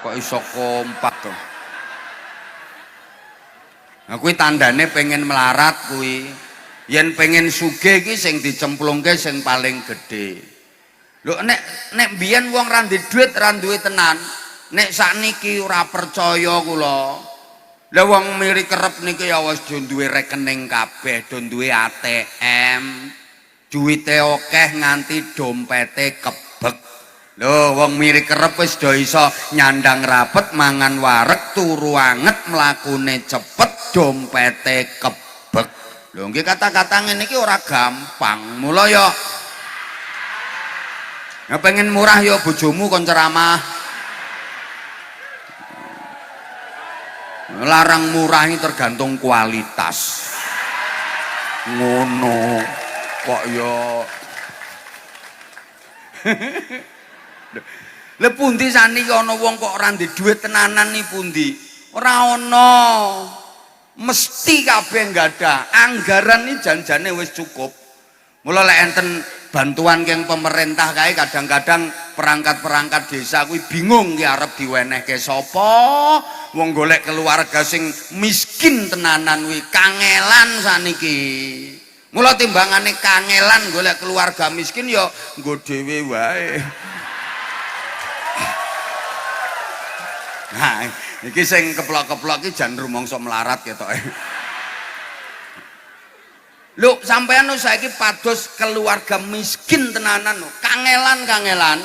Kok iso kompak to? Nah kuwi tandane pengen melarat kuwi. Yen pengen sugih iki sing dicemplungke sing paling gedhe. Lho nek mbiyen wong ra ndek dhuwit ra duwe tenan, nek sakniki ora percaya kula. Lah wong miri kerep niki ya wis do duwe rekening kabeh, do duwe ATM. Duwite akeh nganti dompete kebek. Lho wong miri kerep wis do iso nyandang rapet, mangan wareg, turu anget, mlakune cepet, dompete kebek. Lho nggih kata-kata ngene iki ora gampang. Mula ya pengen murah ya bojomu kon ceramah. Larang murah ini tergantung kualitas. Ngono kok ya. Lha pundi saniki ana wong kok ora ndek dhuwit tenanan iki pundi? Ora ana. Mesti kabeh gadah anggaran ini janjane wis cukup. Mula lek enten bantuan keng pemerintah kae kadang-kadang perangkat-perangkat desa kuwi bingung ki arep diwenehke sapa. Wong golek keluarga sing miskin tenanan kuwi kangelan saniki. Mula timbangane kangelan golek keluarga miskin ya nggo dhewe wae. Nah, iki sing keplok-keplok iki jan rumangsa melarat ketoke. Lho, sampean saiki pados keluarga miskin tenanan lho, kangelan-kangelan.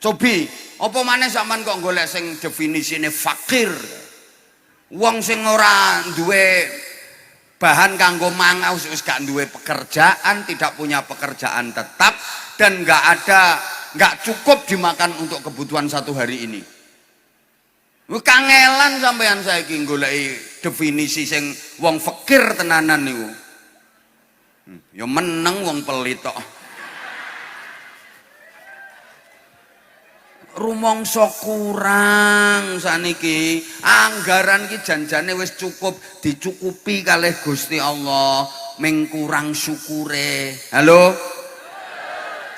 Cobi, apa maneh sampean kok golek sing definisine fakir. Wong sing ora duwe bahan kanggo mangan wis gak duwe pekerjaan, tidak punya pekerjaan tetap dan nggak cukup dimakan untuk kebutuhan satu hari ini. Kangelan sampean saiki goleki definisi sing wong fakir tenanan niku. Ya meneng wong pelit tok. Rumangsa kurang saniki. Anggaran ki janjane wis cukup, dicukupi kalih Gusti Allah, ming kurang syukure. Halo?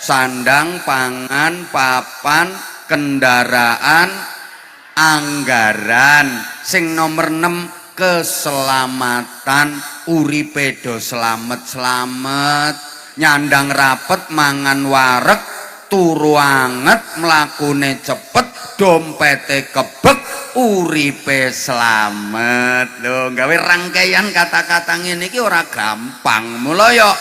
Sandang, pangan, papan, kendaraan, anggaran. Sing nomor 6 keselamatan, uripe do slamet-slamet, nyandang rapet, mangan wareg, turu anget, mlakune cepet, dompete kebek, uripe slamet. Lho gawe rangkaian kata-kata ngene iki ora gampang. Mula ya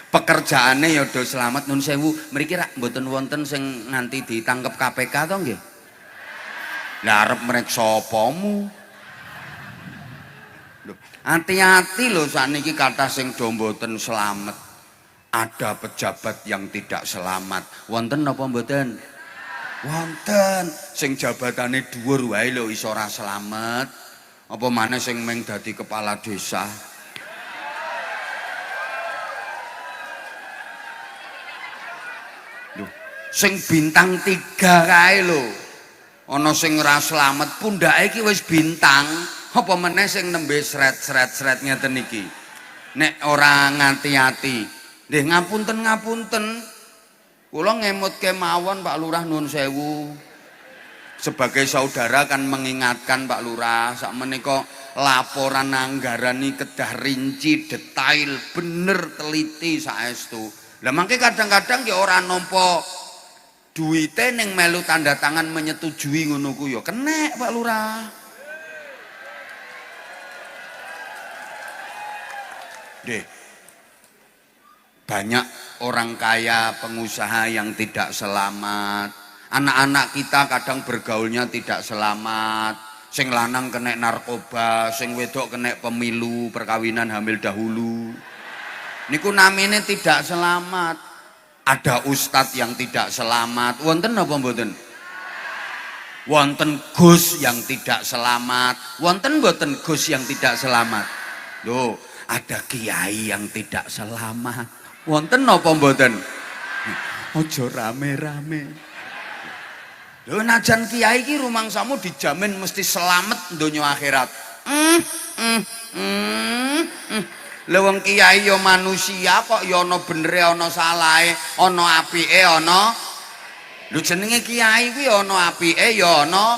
pekerjaane ya do selamat. Nun sewu mriki rak mboten wonten sing nganti ditangkep KPK to nggih? Lah arep mreksa apamu? Lho, hati-hati lho sakniki kathah sing do mboten selamat. Ada pejabat yang tidak selamat. Wonten napa mboten? Wonten. Sing jabatane dhuwur wae lho iso ora selamat. Apa maneh sing meng dadi kepala desa? Sing bintang 3 kae lho. Ana sing ora slamet pundhake iki wis bintang, apa meneh sing nembe sret-sret ngeten iki. Nek ora ngati-ati, nggih ngapunten. Kula ngemutke mawon Pak Lurah nuwun sewu. Sebagai saudara kan mengingatkan Pak Lurah, sakmenika laporan anggaran iki kedah rinci, detail, bener, teliti saestu. Lah mangke kadang-kadang ya ora nampa duwite ning melu tanda tangan menyetujui ngono ku ya kenek Pak Lurah. Deh. Banyak orang kaya, pengusaha yang tidak selamat. Anak-anak kita kadang bergaulnya tidak selamat. Sing lanang kena narkoba, sing wedok kena pemilu, perkawinan hamil dahulu. Niku namine tidak selamat. Ada ustadz yang tidak selamat. Wonten apa mboten? Wonten Gus yang tidak selamat. Wonten mboten Gus yang tidak selamat? Loh, ada kiai yang tidak selamat. Wonten apa mboten? Ojo rame-rame. Loh, najan kiai ki rumangsamu dijamin mesti selamat donya akhirat. Lha wong kiai ya manusia kok ya ana benere ana salahe, ana apike ana. Lho jenenge kiai kuwi ana apike ya ana,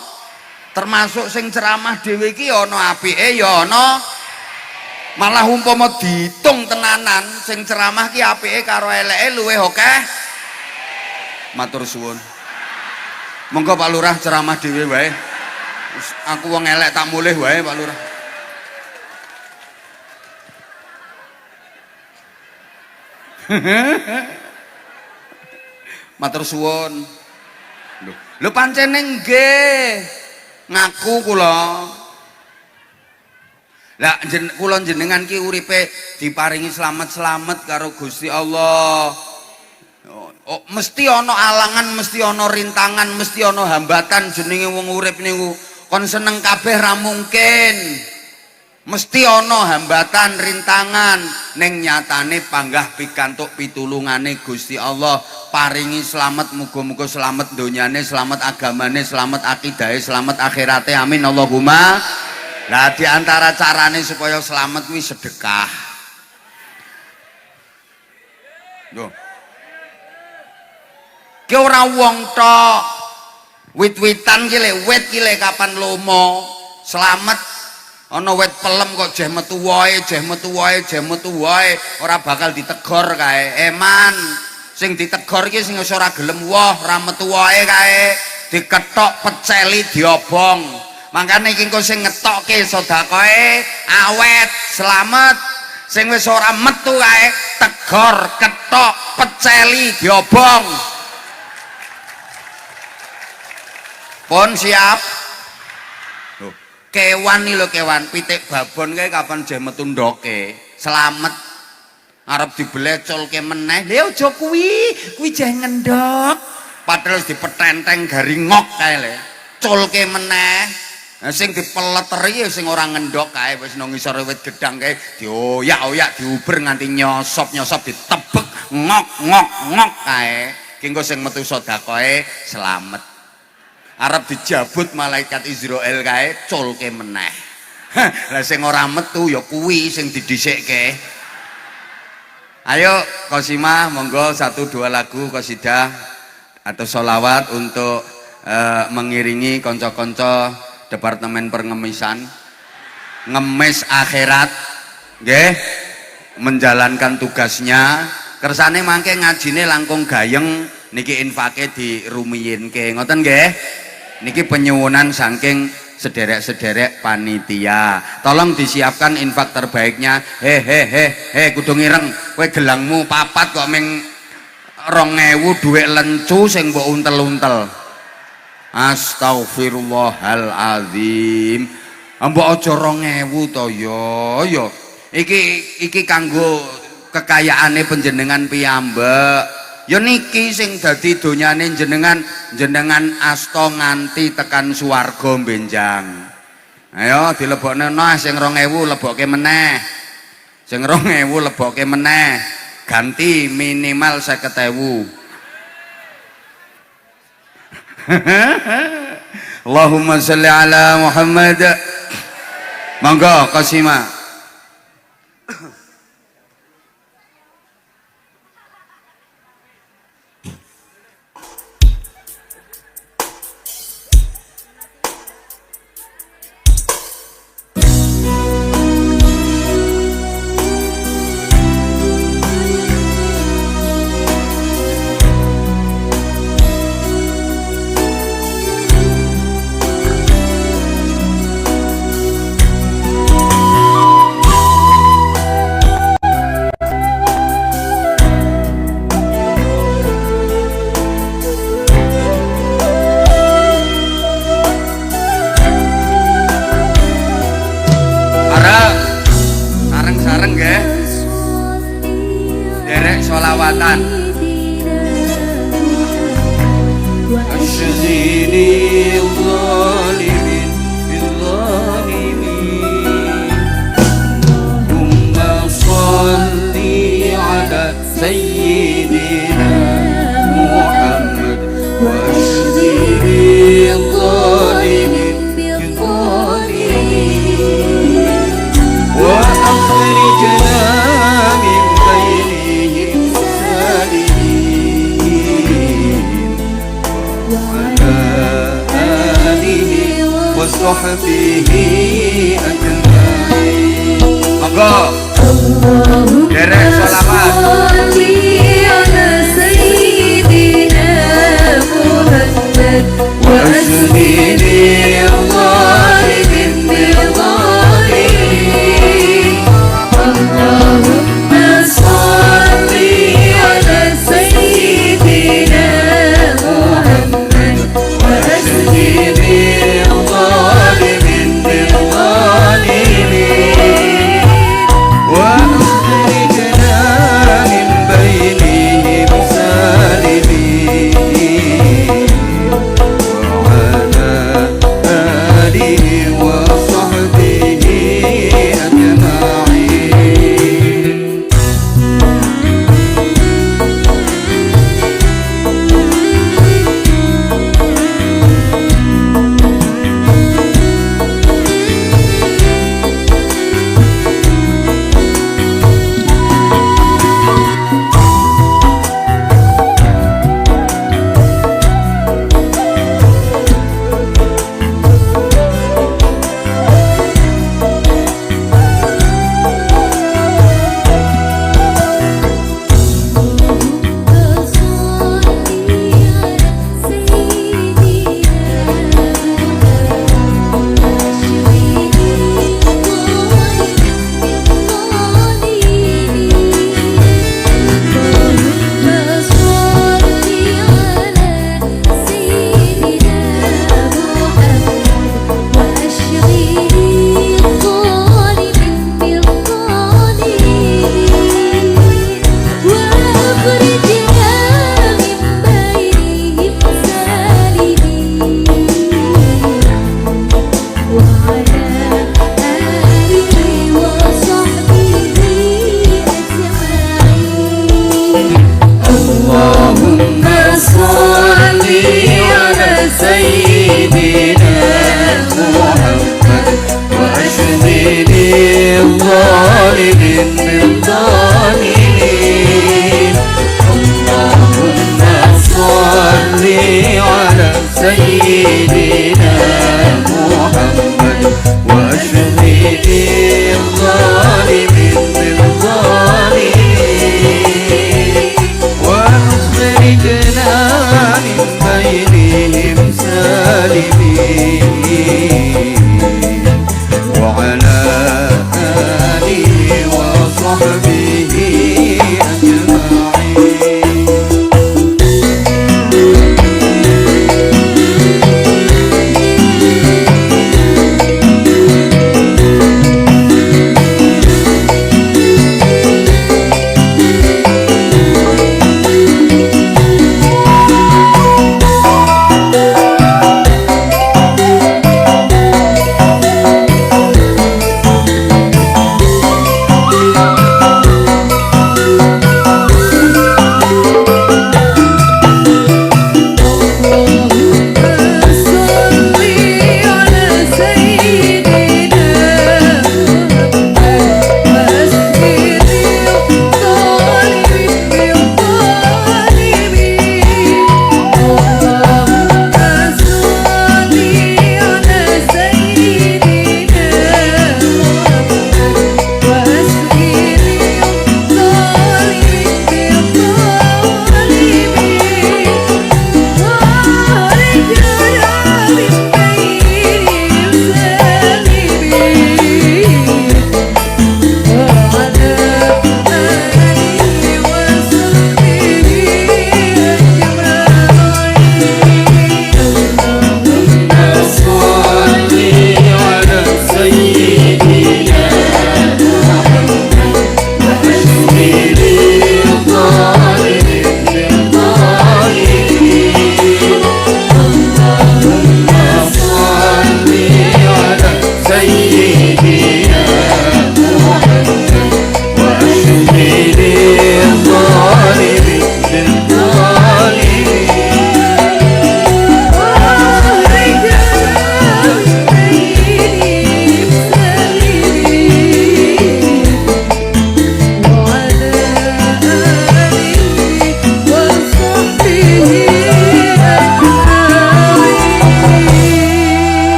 termasuk sing ceramah dhewe iki ya ana apike ya ana. Malah umpama diitung tenanan sing ceramah ki apike karo eleke luwih akeh. Matur suwun. Monggo Pak Lurah ceramah dhewe wae. Aku wong elek tak mulih wae Pak Lurah. Matur suwun. Lho pancene nggih. Ngaku kula. Lah kula jenengan ki uripe diparingi slamet-slamet karo Gusti Allah. Oh, mesti ana alangan, mesti ana rintangan, mesti ana hambatan jenenge wong urip niku. Kon seneng kabeh ra mungkin. Mesti ana hambatan, rintangan, ning nyatane panggah pikantuk pitulungane Gusti Allah, paringi slamet, muga-muga slamet donyane, slamet agamane, slamet akidahe, slamet akhirate. Amin Allahumma. Lah di antara carane supaya slamet kuwi sedekah. Lho. Ki ora wong tok. Wit-witan ki le, wit ki le kapan lomo, slamet. Ana wit pelem kok jeh metu wae, jeh metu wae, jeh metu wae, ora bakal ditegor kae. Eman sing ditegor iki sing wis ora gelem woh, ora metu wae kae, diketok peceli diobong. Makane iki engko sing ngetokke sedekahe awet, slamet. Sing wis ora metu kae tegor, ketok, peceli diobong. Pun siap. Kewan nih lo kewan, pitik babon kayak kapan jeh metu ndoke, selamat, arep dibelecol ke meneh, leo jo kuwi jeh ngendok, padahal dipetenteng garingok kayak le, col ke meneh, sing dipeleteri sing orang ngendok kayak, wis nang ngisor wit gedang kayak, dioyak-oyak diuber nganti nyosop ditebek ngok kayak, kengko sing metu sedekahe selamat. Arab dijabut malaikat Israel kae colke meneh. Lah sing ora metu ya kuwi sing didhisikke. Ayo Qosima monggo 1-2 lagu qasidah atau sholawat untuk mengiringi konco-konco Departemen Pengemisan ngemis akhirat nggih, menjalankan tugasnya. Kersane mangke ngajine langkung gayeng niki infake dirumiyinke ngoten nggih. Niki penyuwunan saking sederek-sederek panitia. Tolong disiapkan infak terbaiknya. Kudu ngireng. Kowe gelangmu papat kok ming 2000 dhuwit lencu sing mbok untel-untel. Astagfirullahaladzim. Mbok aja 2000 to ya. Iki kanggo kekayaane panjenengan piyambak. Ya niki sing dadi donyane jenengan asta nganti tekan swarga benjang. Ayo dilebokne nah sing 2000 lebokke meneh. Sing 2000 lebokke meneh. Ganti minimal 50.000. Allahumma sholli ala Muhammad. Monggo Qosima. وأخرجنا وصحبه أجمعين. Monggo derek selamat.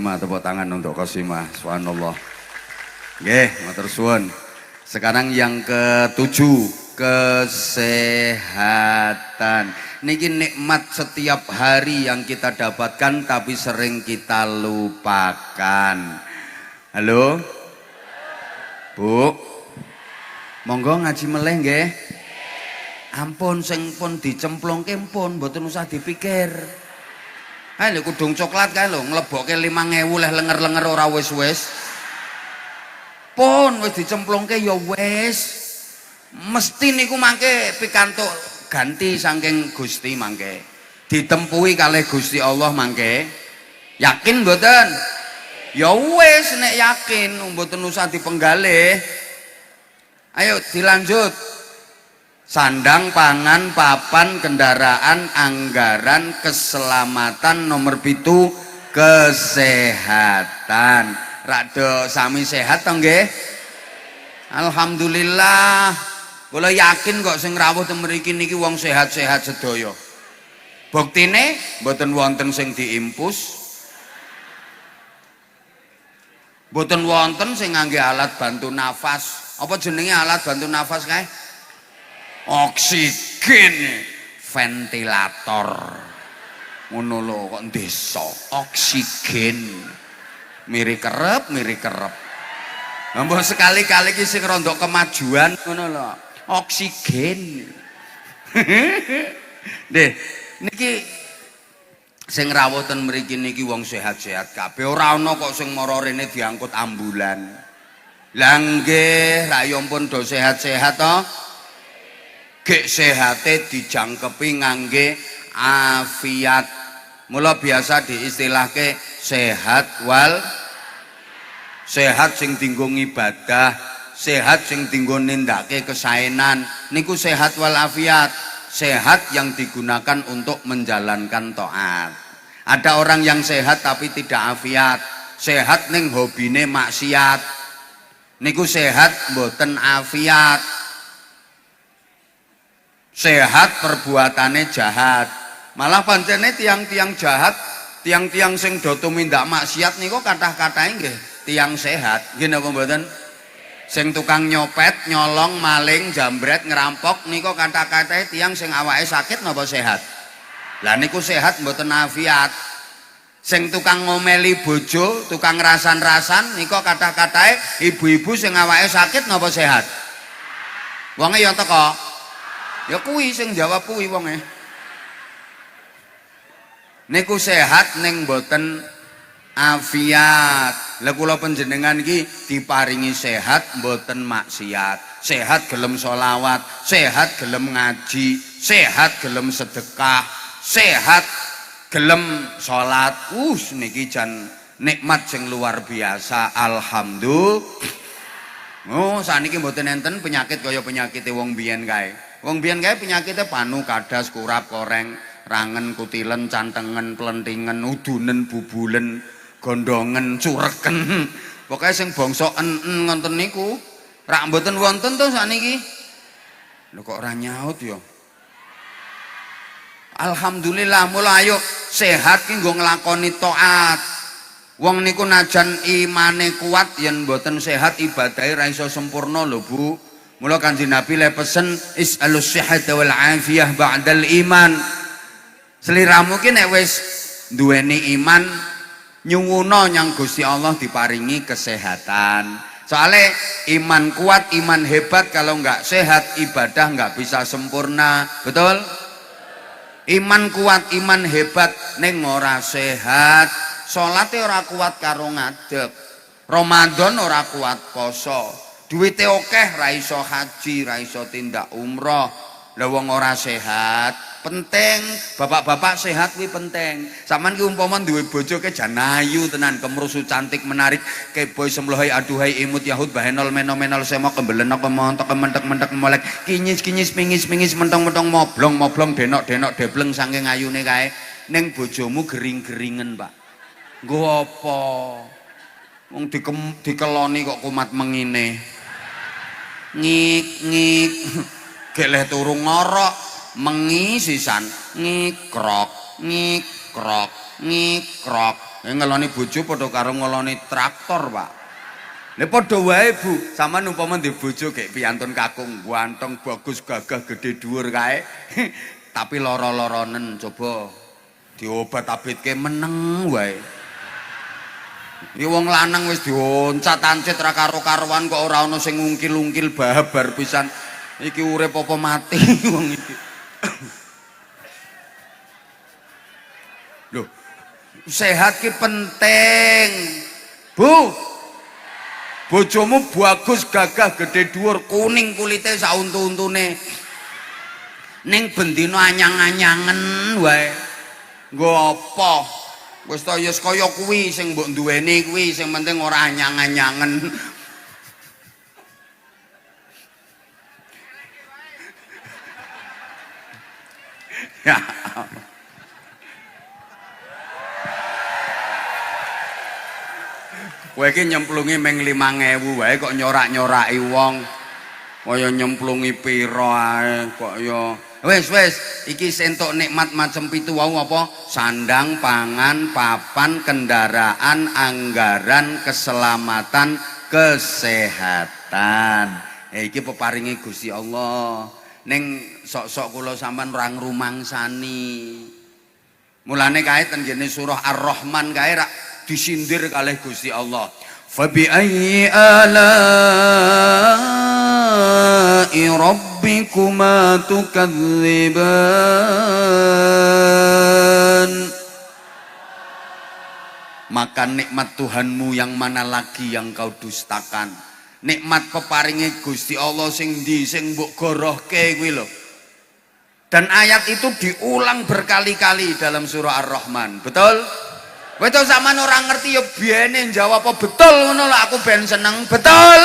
Khosimah, tepuk tangan untuk Khosimah. Subhanallah. Nggih, matur suwun. Sekarang yang ketujuh, kesehatan. Niki nikmat setiap hari yang kita dapatkan tapi sering kita lupakan. Halo? Bu? Monggo ngaji meleh nggih. Ampun sing pun dicemplungke pun mboten usah dipikir. Lho kudung coklat kae lho nglebokke 5.000 leh lenger-lenger ora wis-wis. Pun wis dicemplungke ya wis. Mesti niku mangke pikantuk ganti saking Gusti mangke. Ditempuhi kalih Gusti Allah mangke. Yakin mboten? Ya wis nek yakin mboten usah dipenggalih. Ayo dilanjut. Sandang, pangan, papan, kendaraan, anggaran, keselamatan, nomor 7 kesehatan. Rada sami sehat to nggih? Alhamdulillah. Kula yakin kok sing rawuh teng mriki niki wong sehat-sehat sedaya. Buktine mboten wonten sing diimpus. Mboten wonten sing ngangge alat bantu nafas. Apa jenenge alat bantu nafas kae? Oksigen, ventilator. Ngono lho kok desa. Oksigen. Miri kerep. Mbok sekali-kali ki sing rondok kemajuan ngono lho. Oksigen. Nggih, niki sing rawuh ten mriki niki wong sehat-sehat kabeh. Ora ana kok sing mara rene diangkut ambulan. Lah nggih, ra yo pun do sehat-sehat to. Gek sehate dijangkepi ngangge afiat. Mula biasa diistilahke sehat wal sehat sing dinggo ibadah, sehat sing dinggo nindake kesaenan. Niku sehat wal afiat. Sehat yang digunakan untuk menjalankan taat. Ada orang yang sehat tapi tidak afiat. Sehat ning hobine maksiat. Niku sehat mboten afiat. Sehat perbuatane jahat. Malah pancene tiang-tiang jahat, tiang-tiang sing do tumindak maksiat niku kathah-kathahe nggih tiang sehat. Nggih napa mboten? Sing tukang nyopet, nyolong, maling, jambret, ngerampok niku kathah-kathahe tiang sing awake sakit napa sehat? Lah niku sehat mboten afiat. Sing tukang ngomeli bojo, tukang rasan-rasan niku kathah-kathahe ibu-ibu sing awake sakit napa sehat? Wonge ya teko. Ya kuwi sing jawab kuwi wonge. Niku sehat ning mboten afiat. Lah kula panjenengan iki diparingi sehat mboten maksiat. Sehat gelem sholawat, sehat gelem ngaji, sehat gelem sedekah, sehat gelem salat. Niki jan nikmat sing luar biasa. Alhamdulillah. Oh, saniki mboten enten penyakit kaya penyakite wong biyen kae. Wong biyen kae penyakite panu, kadas, kurap, koreng, rangen, kutilen, cantengen, plentingen, udunen, bubulen, gondongen, cureken. Pokoke sing bangsa en-en ngoten niku rak mboten wonten to sakniki. Lho kok ora nyaut ya? Alhamdulillah, mula ayo sehat ki nggo nglakoni taat. Wong niku najan imane kuat yen mboten sehat ibadahe ra iso sempurna lho, Bu. Mula Kanjeng Nabi le pesen is'alus sihhata wal afiyah ba'dal iman. Sliramu ki nek wis duweni iman nyuwuna nyang Gusti Allah diparingi kesehatan. Soalnya iman kuat, iman hebat kalau nggak sehat ibadah nggak bisa sempurna. Betul? Iman kuat, iman hebat ning ora sehat. Salate ora kuat karo ngadeg. Ramadan ora kuat poso. Duwite akeh ra iso haji, ra iso tindak umroh. Lah wong ora sehat, penting. Bapak-bapak sehat kuwi penting. Sampeyan ki umpama duwe bojo ke jan ayu tenan, kemrusu cantik menarik, keboy semlohai aduhai imut yahud bahenol menomenol semok kembelenok kemontok kementek-mentek molek kinyis-kinyis pingis-pingis mentong-mentong moblong-moblong denok-denok debleng saking ayune kae. Ning bojomu gering-geringen, Pak. Nggo apa? Wong dikeloni kok kumat mengine. Ngik-ngik. Geleh turu ngorok, mengi sisan, ngikrok, ngikrok, ngikrok. Ngeloni bojo padha karo ngeloni traktor, Pak. Lha padha wae, Bu. Sampeyan umpama ndek bojo gek piantun kakung, ganteng, bagus, gagah, gede dhuwur kae. Tapi lara-laranen coba diobat abitke meneng wae. Iki wong lanang wis dioncat-ancit ra karo-karuan kok ora ana sing ngungkil-ungkil babar pisan. Iki urip apa mati wong iki. Loh, sehat ki penting. Bu. Bojomu bagus, gagah, gede dhuwur, kuning kulite sauntu-untune. Ning bendina anyang-anyangen wae. Nggo apa? Wis ta ya kaya kuwi sing mbok duweni kuwi, sing penting ora anyang-anyangen. Ya. Kowe iki nyemplungi meng 5.000 wae kok nyorak-nyoraki wong. Kaya nyemplungi pira ae kok ya. Wis iki sentuk nikmat macem 7 wau apa? Sandang, pangan, papan, kendaraan, anggaran, keselamatan, kesehatan. Iki peparinge Gusti Allah. Ning sok-sok kula sampean ora ngrumangsani. Mulane kae ten ngene surah Ar-Rahman kae rak disindir kalih Gusti Allah. Fabi ayyi ala'i rabbikuma tukadziban. Maka nikmat Tuhanmu yang mana lagi yang kau dustakan? Nikmat peparinge Gusti Allah sing ndi sing mbok gorohke kuwi lho. Dan ayat itu diulang berkali-kali dalam surah Ar-Rahman. Betul? Betul sampean ora ngerti ya biyene jawab apa betul ngono lho aku ben seneng. Betul?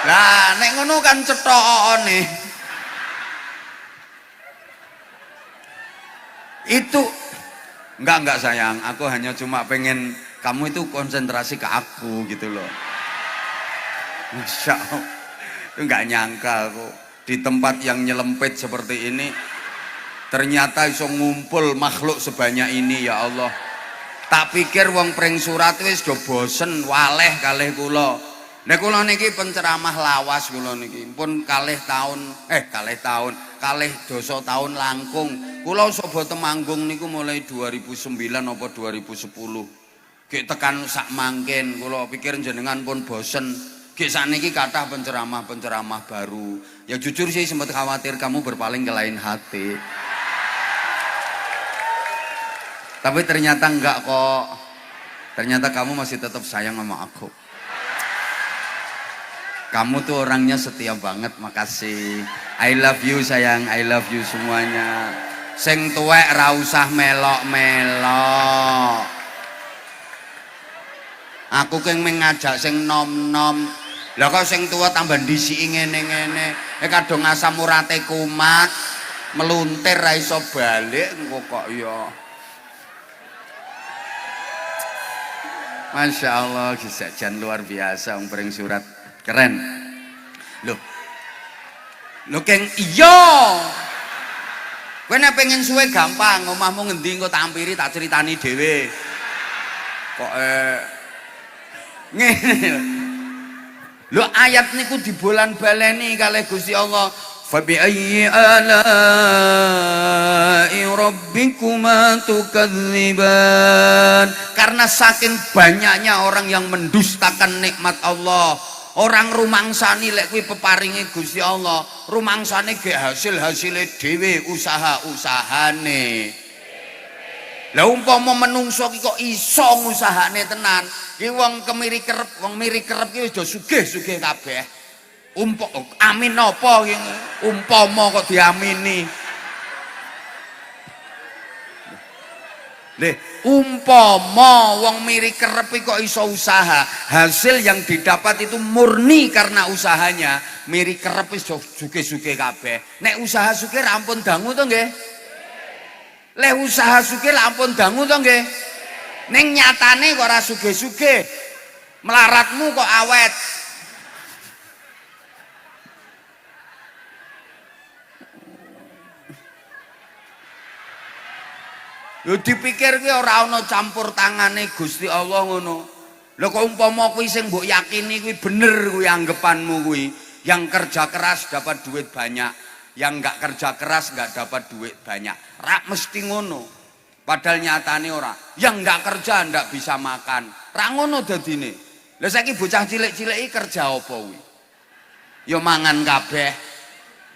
Lah nek ngono kan cethokane. Itu enggak sayang, aku hanya cuma pengen kamu itu konsentrasi ke aku gitu loh. Masya Allah, enggak nyangka aku di tempat yang nyelempit seperti ini ternyata iso ngumpul makhluk sebanyak ini ya Allah. Tak pikir wong pring surat wis do bosen waleh kalih kula. Nek kula niki penceramah lawas kula niki pun kalih dosa taun langkung. Kula sobo Temanggung niku mulai 2009 apa 2010. Gek tekan sak mangken kula pikir jenengan pun bosen. Gek sakniki kathah penceramah baru. Ya jujur sih sempat khawatir kamu berpaling ke lain hati. Tapi ternyata enggak kok. Ternyata kamu masih tetap sayang sama aku. Kamu tuh orangnya setia banget, makasih. I love you sayang, I love you semuanya. Sing tuwek ra usah melok-melok. Aku keng mengajak sing nom-nom. Lah kok sing tua tambah ndisiki ngene-ngene. Kadung asam urate kumat, meluntir ra iso balik kok ya. Masya Allah, kisah luar biasa, pring surat keren. Loh keng iya. Kowe nek pengen suwe gampang, omahmu ngendi engko tak ampiri tak critani dhewe. Kok ngene. Lho ayat niku dibolan-baleni kalih Gusti Allah. Fabi ayyi ala'i rabbikuma tukadziban. Karena saking banyaknya orang yang mendustakan nikmat Allah, orang rumangsani lek kuwi peparinge Gusti Allah, rumangsane ge hasil-hasile dhewe, usaha-usahane. Lah umpama menungso ki kok iso ngusahane tenan, ki wong kemiri kerep, wong miri kerep ki wis do sugih-sugih kabeh. Amin apa ki umpama kok diamini. Leh, umpama wong miri kerep kok iso usaha, hasil yang didapat itu murni karena usahanya. Miri kerep wis sugih-sugih kabeh. Nek usaha sugih ra ampun dangu to nggih? Leh usaha sugih ra ampun dangu to nggih? Ning nyatane kok ora sugih-sugih. Melaratmu kok awet. Lho dipikir ki ora ana campur tangane Gusti Allah ngono. Lho kok umpama kuwi sing mbok yakini kuwi bener kuwi anggapanmu kuwi, yang kerja keras dapat duit banyak, yang enggak kerja keras enggak dapat duit banyak. Rak mesti ngono. Padahal nyatane ora. Yang enggak kerja ndak bisa makan. Rak ngono dadine. Lah saiki bocah cilik-cilik iki kerja apa kuwi? Ya mangan kabeh.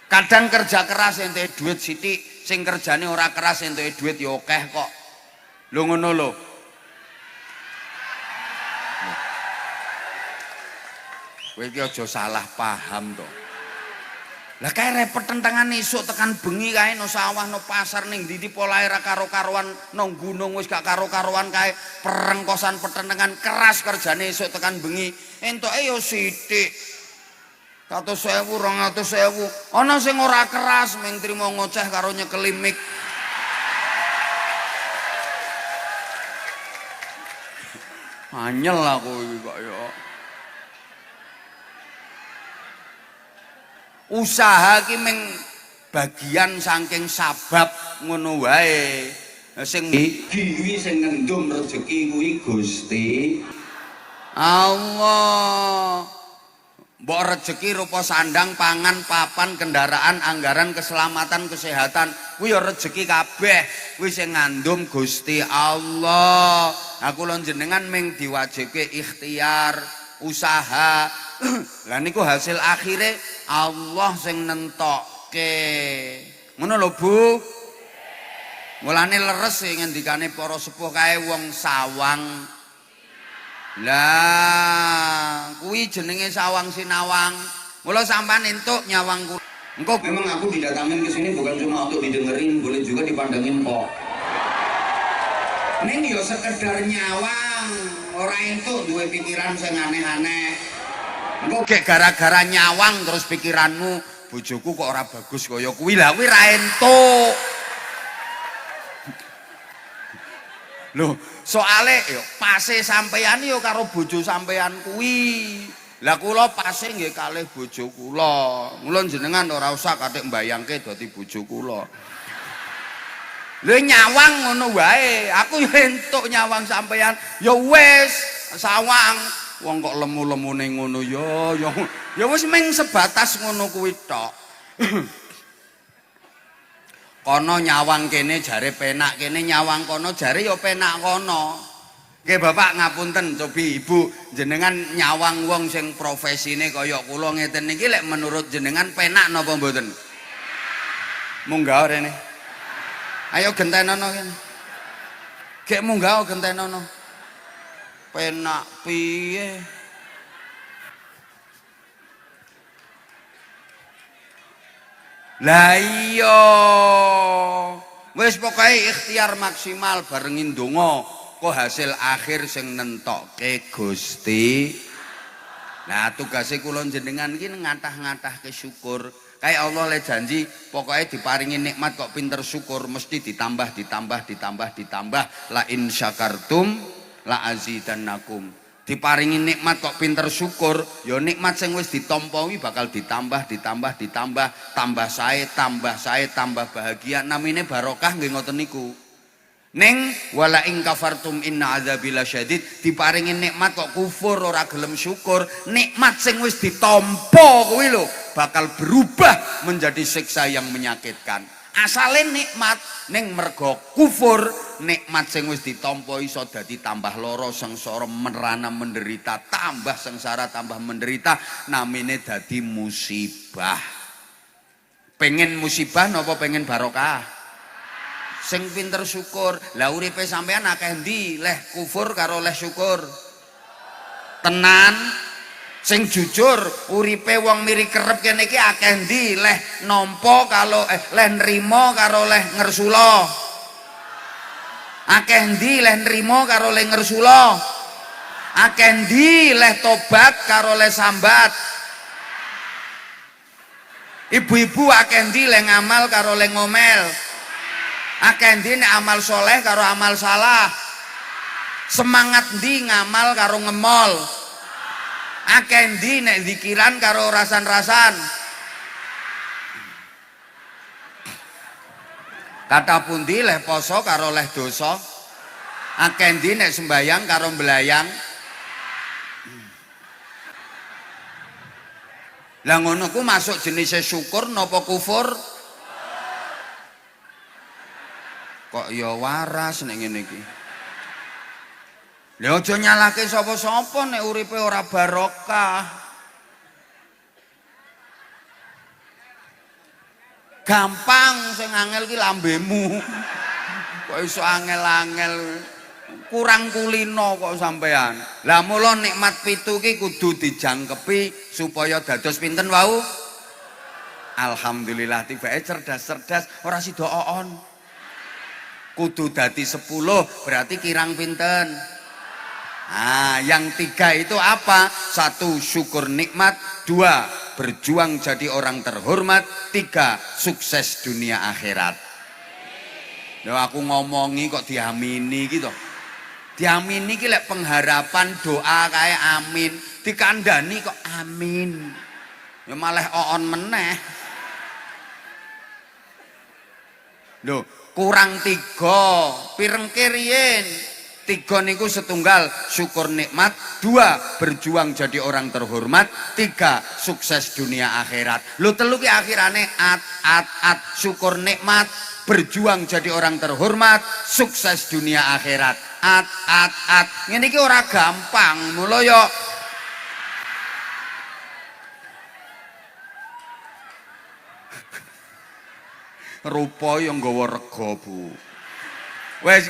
Kadang kerja keras entuk duit sithik, sing kerjane ora keras entuk duit ya akeh kok. Lho ngono lho. Kowe iki aja salah paham to. Lah kae repot tentangan esuk tekan bengi kae no sawah no pasar ning ndi polahe ra karo-karuan nang gunung wis gak karo-karuan kae perengkosan petenengan keras kerjane esuk tekan bengi entuke ya sithik 100.000 200.000 ana sing ora keras mung trimo ngoceh karo nyekeli mik anyel aku iki kok ya usaha ki meng bagian saking sabab ngono wae sing diwi sing ngendum rezeki kuwi Gusti Allah. Mbok rezeki rupa sandang pangan papan kendaraan anggaran keselamatan kesehatan kuwi ya rezeki kabeh kuwi sing ngandum Gusti Allah. Aku lho jenengan meng diwajibke ikhtiar usaha lah niku hasil akhire Allah sing nentokke ngono lho Bu. Mulane leres sing ngendikane para sepuh kae wong sawang lah kuwi jenenge sawang sinawang. Mula sampean entuk nyawang kuwi. Engko memang aku didatangin ke sini bukan cuma untuk didengerin, boleh juga dipandangin kok. Ning yo sekedar nyawang, ora entuk duwe pikiran sing aneh-aneh. Engko gek gara-gara nyawang terus pikiranmu bojoku kok ora bagus kaya kuwi. Lah kuwi ra entuk. Loh, soale yo pase sampeyan yo karo bojo sampeyan kuwi. Lah kula pase nggih kalih bojo kula. Mula jenengan ora usah kathik mbayangke dadi bojo kula. Lho nyawang ngono wae. Aku yo entuk nyawang sampeyan. Ya wis, sawang. Wong kok lemu-lemune ngono ya wis meng sebatas ngono kuwi tok. Kono nyawang kene jare penak kene nyawang kono jare ya penak kono. Nggih Bapak ngapunten cobi Ibu jenengan nyawang wong sing profesine kaya kula ngeten niki lek menurut jenengan penak napa mboten? Munggah rene. Ayo gentenono kene. Gek munggah gentenono. Penak piye? Lah iya wis pokoke ikhtiar maksimal barengin donga kok hasil akhir sing nentokke Gusti. Nah tugase kula jenengan iki ngatah-ngatahke syukur. Kayak Allah le janji pokoknya diparingi nikmat kok pinter syukur mesti ditambah la in syakartum la azidannakum. Diparingi nikmat kok pinter syukur ya nikmat sing wis ditampa bakal ditambah tambah sae tambah bahagia namine barokah nggih ngoten niku. Ning wala ing kafartum inna adzabi lasyadid diparingi nikmat kok kufur ora gelem syukur nikmat sing wis ditampa kuwi lho bakal berubah menjadi siksa yang menyakitkan. Asale nikmat ning mergo kufur nikmat sing wis ditampa iso dadi tambah lara sengsara merana menderita tambah sengsara tambah menderita namine dadi musibah. Pengen musibah napa pengen barokah? Sing pinter syukur. Lah uripe sampean akeh ndi leh kufur karo leh syukur? Tenan sing jujur uripe wong miri kerep kene iki akeh ndi leh nampa kalau leh nrimo karo leh ngersula? Akeh ndi leh nrimo karo leh ngersula? Akeh ndi leh tobat karo leh sambat? Ibu-ibu akeh ndi leh ngamal karo leh ngomel? Akeh ndi nek amal soleh karo amal salah? Semangat ndi ngamal karo ngemol? Akeh ndi nek zikiran karo rasan-rasan? Kata pundi leh poso karo leh dosa? Akeh ndi nek sembayang karo mbelayang? Lah ngono ku masuk jenisnya syukur napa kufur? Kok ya waras nek ngene iki. Lha aja nyalahke sapa-sapa nek uripe ora barokah. Gampang sing angel ki lambemu. Kok iso angel-angel. Kurang kulino kok sampean. Lah mula nikmat 7 ki kudu dijangkepi supaya dados pinten wau? Alhamdulillah tibake cerdas-cerdas ora sida oon. Kudu dadi 10 berarti kirang pinten? Nah, yang 3 itu apa? 1 syukur nikmat, 2 berjuang jadi orang terhormat, 3 sukses dunia akhirat. Loh aku ngomongi kok diamini gitu. Diamini ki lek pengharapan doa kae amin, dikandani kok amin. Ya malah oon meneh. Loh, kurang 3, pireng riyen. 3 niku setunggal syukur nikmat, 2 berjuang jadi orang terhormat, 3 sukses dunia akhirat. Lho 3 ki akhirane at syukur nikmat, berjuang jadi orang terhormat, sukses dunia akhirat. At ngene iki ora gampang. Mula yo rupa yang nggawa rega, Bu. Wes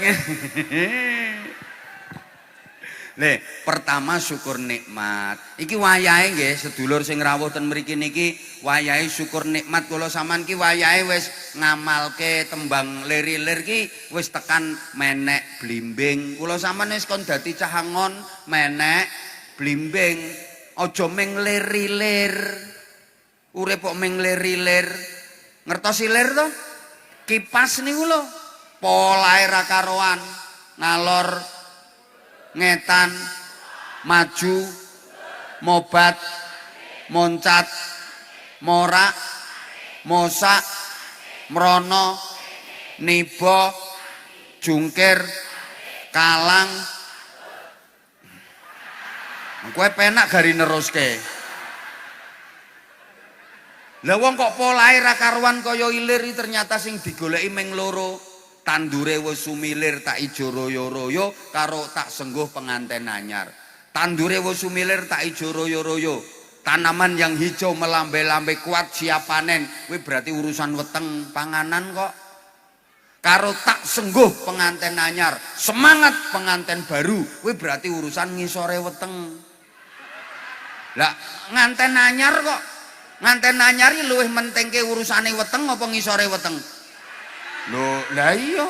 Le, pertama syukur nikmat. Iki wayahe nggih sedulur sing rawuh ten mriki niki, wayahe syukur nikmat. Kula sampean ki wayahe wis ngamalke tembang lir-lir ki wis tekan menek blimbing. Kula sampean wis kon dadi cah angon menek blimbing. Aja ming lir-lir. Urip kok ming lir-lir. Ngertosi lir to? Kipas niku lho. Polahe ra karuan. Ngalor ngetan, maju, mobat, moncat, morak, mosak, merono, nibo, jungkir, kalang. Kowe penak gari neruske. Lah wong kok polahe ra karuan kaya ilir ternyata sing digoleki ming loro. Tandure wis sumilir tak ijo royo-royo karo tak sengguh penganten anyar. Tandure wis sumilir tak ijo royo-royo. Tanaman yang hijau melambai-lambai kuat siap panen. Kuwi berarti urusan weteng panganan kok. Karo tak sengguh penganten anyar, semangat penganten baru. Kuwi berarti urusan ngisore weteng. Lah nganten anyar kok. Nganten anyar iki luwih mentingke urusane weteng apa ngisore weteng? Loh, lah iya.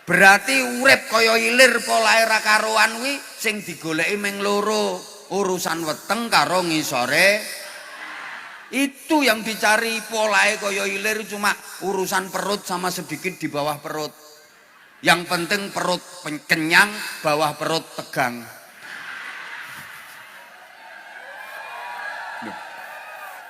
Berarti urip kaya ilir polahe ra karuan kuwi sing digoleki ming loro, urusan weteng karo ngisore. Itu yang dicari polahe kaya ilir cuma urusan perut sama sedikit di bawah perut. Yang penting perut kenyang, bawah perut tegang.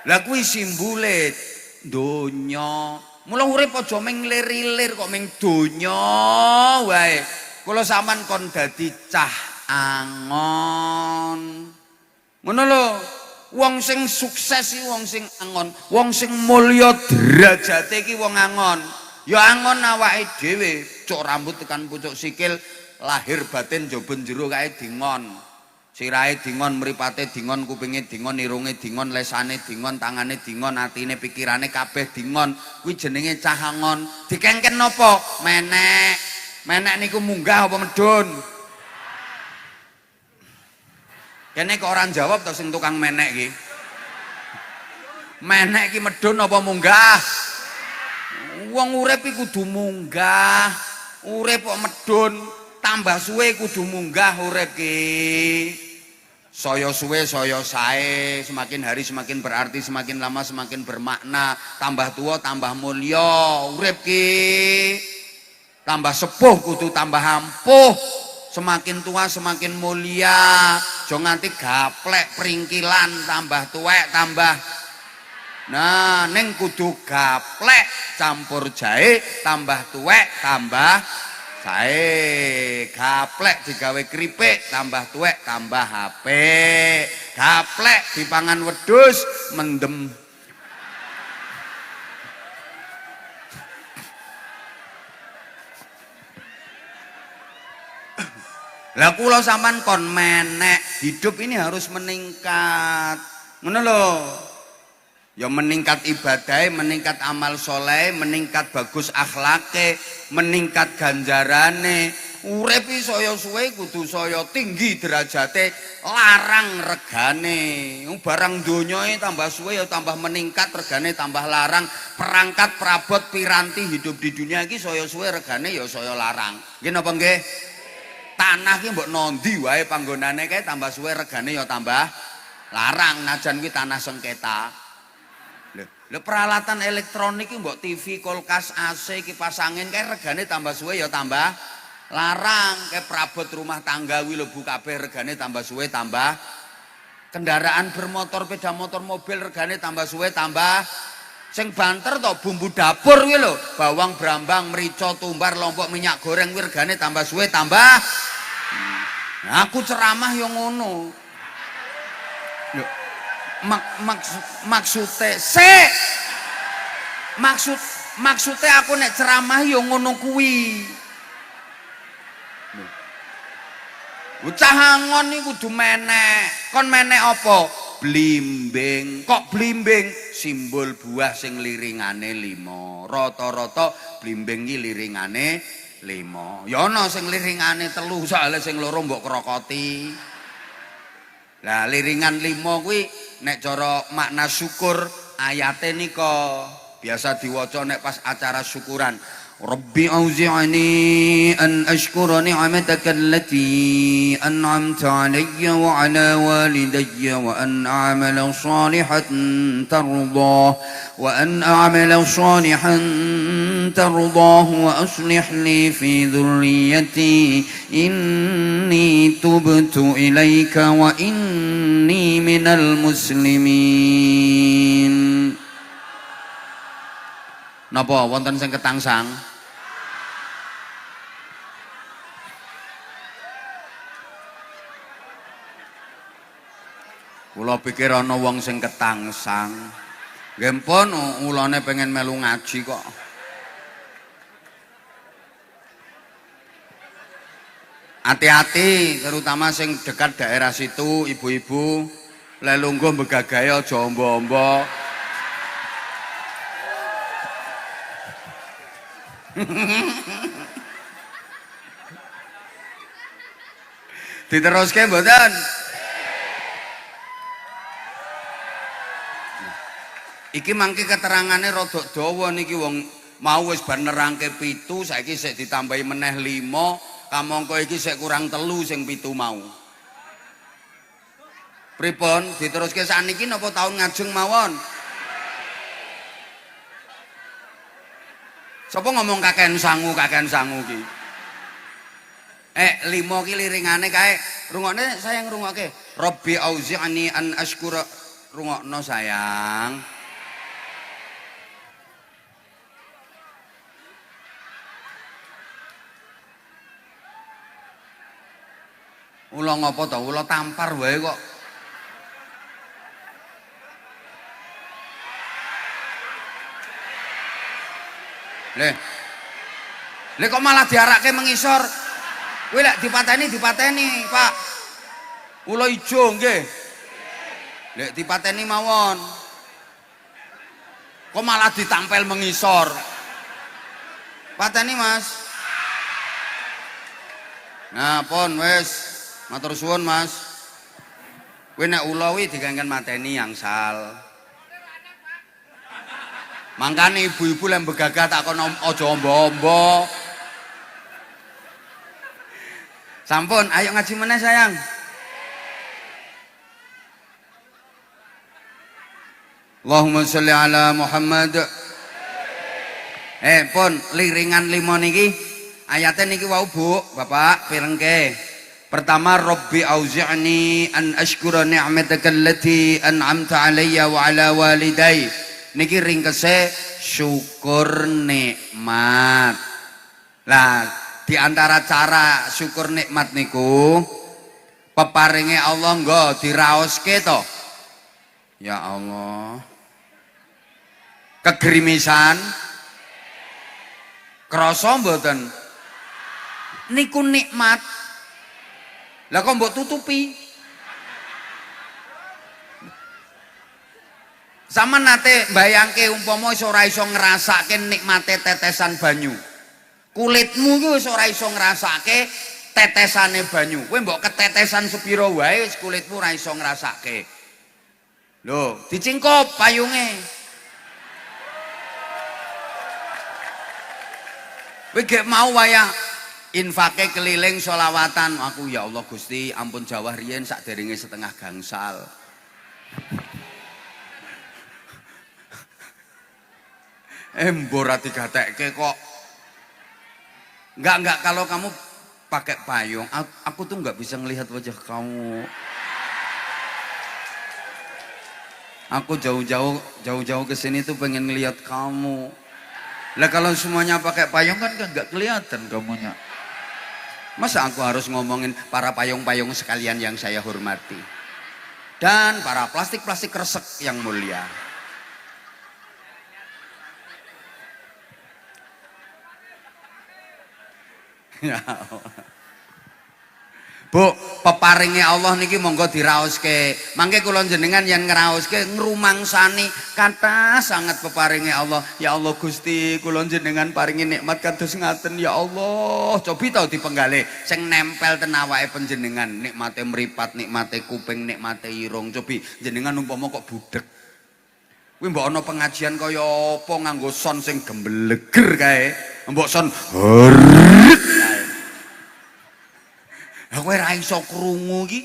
Lah kuwi simbole donya. Mula urip aja ming lir-lir kok ming donya wae. Kula sampean kon dadi cah angon. Ngono lho, wong sing sukses iki wong sing angon, wong sing mulya derajate iki wong angon. Ya angon awake dhewe, cuk rambut tekan pucuk sikil, lahir batin njoben jero kae dingon. Sirahe dingon, mripate dingon, kupinge dingon, irunge dingon, lesane dingon, tangane dingon, atine, pikirane kabeh dingon. Kuwi jenenge cah angon. Dikengken napa? Menek. Menek niku munggah apa medun? Kene kok ora jawab to sing tukang menek iki. Menek iki medun apa munggah? Wong urip iki kudu munggah. Urip kok medun, tambah suwe kudu munggah urip iki. Saya suwe saya sae, semakin hari semakin berarti, semakin lama semakin bermakna, tambah tua tambah mulya urip ki. Tambah sepuh kudu tambah ampuh, semakin tua semakin mulia. Aja nganti gaplek pringkilan, tambah tuwek tambah Nah, ning kudu gaplek campur jahe tambah tuwek tambah jahe. Gaplek digawe kripik tambah tuwek tambah apik. Gaplek dipangan wedhus mendem. Lah kula sampean kon menek, hidup ini harus meningkat. Ngono lho. Ya meningkat ibadah, meningkat amal soleh, meningkat bagus akhlake, meningkat ganjarane. Urip iki saya suwe kudu saya tinggi derajate, larang regane. Barang donya tambah suwe ya tambah meningkat regane tambah larang. Perangkat perabot piranti hidup di dunia iki saya suwe regane ya saya larang. Nggih napa nggih? Tanah ki mbok nondi wae panggonane kae tambah suwe regane ya tambah larang najan kuwi tanah sengketa. Lho peralatan elektronik ki mbok TV, kulkas, AC, kipas angin kae regane tambah suwe ya tambah larang. Kae perabot rumah tangga kuwi lho Bu kabeh regane tambah suwe tambah. Kendaraan bermotor, sepeda motor, mobil regane tambah suwe tambah. Sing banter to bumbu dapur kuwi lho, bawang, brambang, merica, tumbar, lombok, minyak goreng kuwi regane tambah suwe tambah. Nah, aku ceramah yo ngono. Lho, maksudnya aku nek ceramah yo ngono kuwi. Ucahangon iki kudu menek. Kon menek apa? Blimbing. Kok blimbing? Simbol buah sing liringane 5. Rata-rata blimbing iki liringane 5. Ya ana sing liringane 3, soalnya sing loro mbok krokoti. Lah liringan 5 kuwi nek cara makna syukur ayate nika biasa diwaca nek pas acara syukuran. Rabbi auzi'ni an ashkura ni'mataka allati an'amta 'alayya wa 'ala walidayya wa an a'mala shalihan tardah wa aslih li fi dhurriyyati inni tubtu ilaika wa inni minal muslimin. Napa wonten sing ketangsang? Kula pikir ana wong sing ketangsang. Nggih pun ulane pengen melu ngaji kok. Hati-hati terutama sing dekat daerah situ, ibu-ibu lelungguh begagahe aja ombo-ombo. Diteruske mboten? Iki mangke keterangane rada dawa niki wong mau wis bar nerangke 7 saiki sik ditambahi meneh 5 kamangka iki sik kurang 3 sing 7 mau. Pripun diteruske sakniki napa taun ngajeng mawon? Sapa ngomong kakean sangu ki? 5 ki liringane kae. Rungokne sayang rungokke. Rabbi auzi'ni an ashkura. Rungokno sayang. Ula ngopo to? Ula tampar wae kok. Leh kok malah diarake mengisor. Kuwi lek dipateni, Pak. Ula ijo nggih. Lek dipateni mawon. Kok malah ditampel mengisor. Pateni, Mas. Nah, pun wis. Matur suwun, Mas. Kuwi nek ula kuwi digangken mateni angsal. Mangkane ibu-ibu lek begagah tak kono aja ombo-ombo. Sampun, ayo ngaji meneh sayang. Allahumma sholli ala Muhammad. Pun liringan 5 niki ayate niki wau Bu, Bapak pirengke. Pertama, Rabbi auzi'ni an ashkura ni'mataka allati an'amta 'alayya wa 'ala walidayya. niki ringkese syukur nikmat. Lah di antara cara syukur nikmat niku peparinge Allah nggo diraoske to. Ya Allah. Kegrimisan krasa mboten? Niku nikmat. Lah kok mbok tutupi? Sama nate bayangke umpama wis ora iso ngrasake nikmate tetesan banyu. Kulitmu iki wis ora iso ngrasake tetesane banyu. Kowe mbok ketetesan sepira wae wis kulitmu ora iso ngrasake. Lho, dicingkup payunge. Kowe gek mau wayah infake keliling sholawatan, aku ya Allah Gusti ampun jawah riyen sakderenge setengah gangsal. Mbok ora digatekke kok. Enggak kalau kamu pakai payung, aku tuh nggak bisa ngelihat wajah kamu. Aku jauh-jauh ke sini tuh pengen ngelihat kamu. Lah kalau semuanya pakai payung kan nggak kelihatan kamunya. Masa aku harus ngomongin para payung-payung sekalian yang saya hormati dan para plastik-plastik kresek yang mulia. Ya Allah. Bu, peparinge Allah niki monggo diraoske. Mangke kula jenengan yen ngraoske ngrumangsani kathah sanget peparinge Allah. Ya Allah Gusti, kula jenengan paringi nikmat kados ngaten ya Allah. Cobi tau dipenggalih sing nempel ten awake panjenengan, nikmate mripat, nikmate kuping, nikmate irung. Cobi jenengan umpama kok budhek. Kuwi mbok ana pengajian kaya apa nganggo son sing gembleger kae. Mbok son kowe ra iso krungu iki.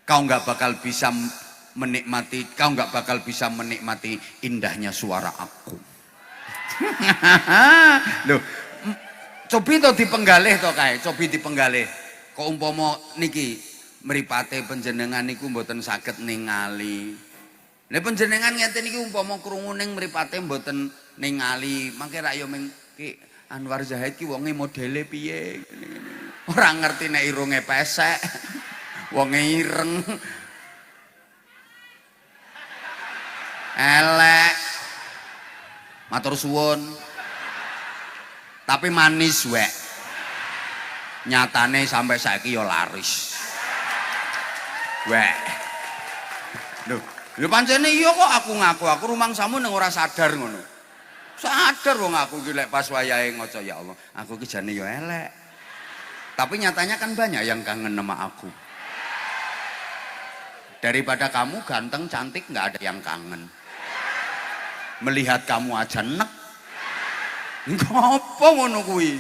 Kau nggak bakal bisa menikmati indahnya suara aku. Loh, cobi to dipenggalih to kae, cobi dipenggalih. Kok umpama niki mripate panjenengan niku mboten saged ningali. Nek panjenengan ngeten iki umpama krungu ning mripate mboten ningali, mangke ra yo ming ki Anwar Zahid ki wonge modele piye? Ora ngerti nek irunge pesek. Wonge ireng. Elek. Matur suwun. Tapi manis wek. Nyatane sampai saiki ya laris. Wek. Lho pancene iya kok aku ngaku rumangsamu ning ora sadar ngono. Sadar wong aku ki lek pas wayahe ngaca ya Allah, aku ki jane ya elek. Tapi nyatanya kan banyak yang kangen sama aku. Daripada kamu ganteng cantik nggak ada yang kangen. Melihat kamu aja nek. Ngopo ngono kuwi?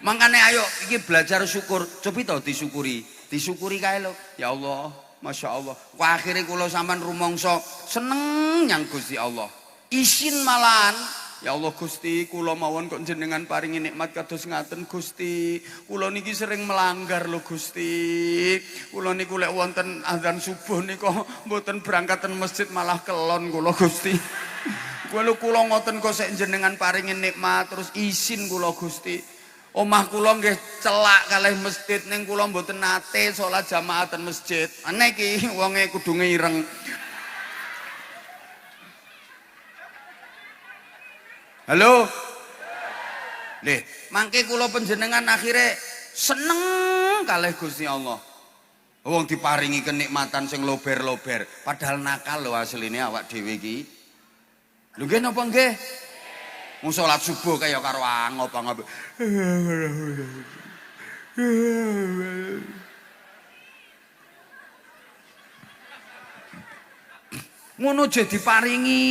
Mangkane ayo iki belajar syukur. Cobi to disyukuri. Disyukuri kae lho. Ya Allah, Masya Allah. Kok akhire kula sampean rumangsa seneng nyang Gusti Allah. Isin malahan ya Allah Gusti kula mawon kok jenengan paringi nikmat kados ngaten Gusti. Kula niki sering melanggar lho Gusti. Kula niku lek wonten azan subuh nika mboten berangkat ten masjid malah kelon kula Gusti. Kula ngoten kok sek jenengan paringi nikmat terus isin kula Gusti. Omah kula nggih celak kalih masjid ning kula mboten nate salat jamaah ten masjid. Aneh iki wonge kudu ngireng. Halo. Lih, mangke kula panjenengan akhire seneng kalih Gusti Allah. Wong diparingi kenikmatan sing lober-lober, padahal nakal lho asline awak dhewe iki. Lho nggih napa nggih? Wong salat subuh kaya karo angop-angop. Ngono je diparingi